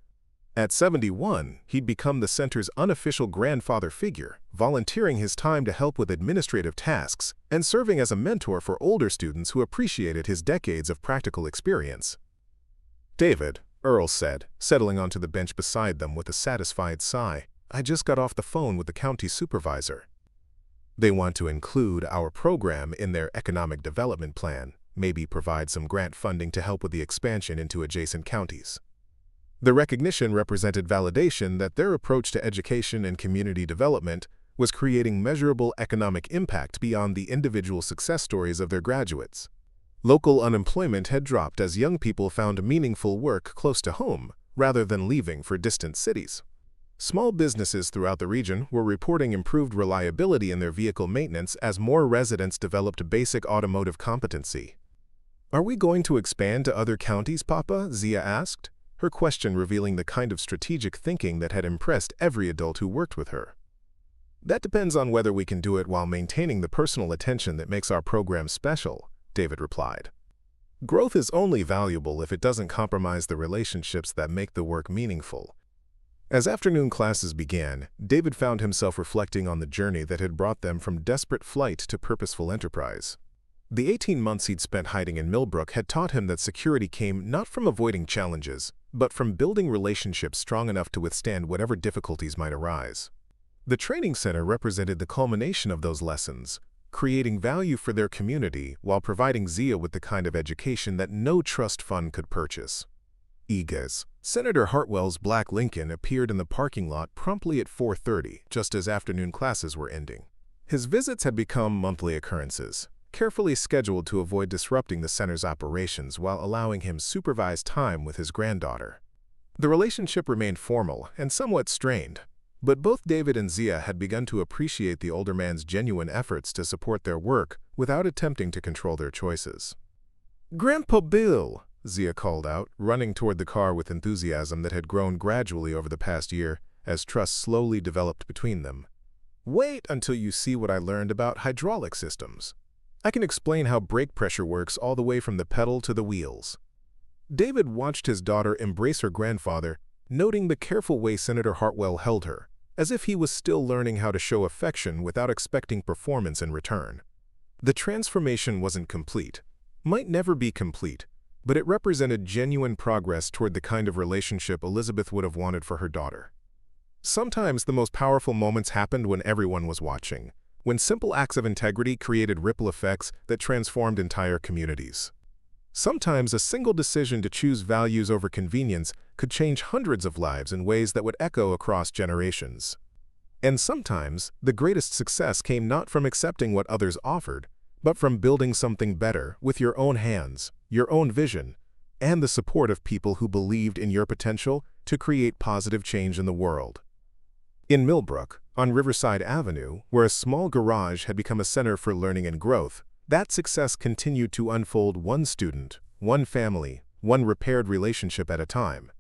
At 71, he'd become the center's unofficial grandfather figure, volunteering his time to help with administrative tasks and serving as a mentor for older students who appreciated his decades of practical experience. "David," Earl said, settling onto the bench beside them with a satisfied sigh, "I just got off the phone with the county supervisor. They want to include our program in their economic development plan, maybe provide some grant funding to help with the expansion into adjacent counties." The recognition represented validation that their approach to education and community development was creating measurable economic impact beyond the individual success stories of their graduates. Local unemployment had dropped as young people found meaningful work close to home, rather than leaving for distant cities. Small businesses throughout the region were reporting improved reliability in their vehicle maintenance as more residents developed basic automotive competency. "Are we going to expand to other counties, Papa?" Zia asked, her question revealing the kind of strategic thinking that had impressed every adult who worked with her. "That depends on whether we can do it while maintaining the personal attention that makes our program special," David replied. "Growth is only valuable if it doesn't compromise the relationships that make the work meaningful." As afternoon classes began, David found himself reflecting on the journey that had brought them from desperate flight to purposeful enterprise. The 18 months he'd spent hiding in Millbrook had taught him that security came not from avoiding challenges, but from building relationships strong enough to withstand whatever difficulties might arise. The training center represented the culmination of those lessons, creating value for their community while providing Zia with the kind of education that no trust fund could purchase. EGAS. Senator Hartwell's black Lincoln appeared in the parking lot promptly at 4:30, just as afternoon classes were ending. His visits had become monthly occurrences, carefully scheduled to avoid disrupting the center's operations while allowing him supervised time with his granddaughter. The relationship remained formal and somewhat strained, but both David and Zia had begun to appreciate the older man's genuine efforts to support their work without attempting to control their choices. "Grandpa Bill!" Zia called out, running toward the car with enthusiasm that had grown gradually over the past year as trust slowly developed between them. "Wait until you see what I learned about hydraulic systems. I can explain how brake pressure works all the way from the pedal to the wheels." David watched his daughter embrace her grandfather, noting the careful way Senator Hartwell held her, as if he was still learning how to show affection without expecting performance in return. The transformation wasn't complete, might never be complete, but it represented genuine progress toward the kind of relationship Elizabeth would have wanted for her daughter. Sometimes the most powerful moments happened when everyone was watching, when simple acts of integrity created ripple effects that transformed entire communities. Sometimes a single decision to choose values over convenience could change hundreds of lives in ways that would echo across generations. And sometimes the greatest success came not from accepting what others offered, but from building something better with your own hands, your own vision, and the support of people who believed in your potential to create positive change in the world. In Millbrook, on Riverside Avenue, where a small garage had become a center for learning and growth, that success continued to unfold one student, one family, one repaired relationship at a time.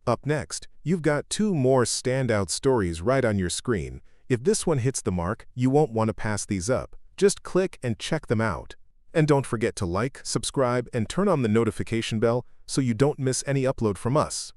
Up next, you've got two more standout stories right on your screen. If this one hits the mark, you won't want to pass these up. Just click and check them out. And don't forget to like, subscribe, and turn on the notification bell so you don't miss any upload from us.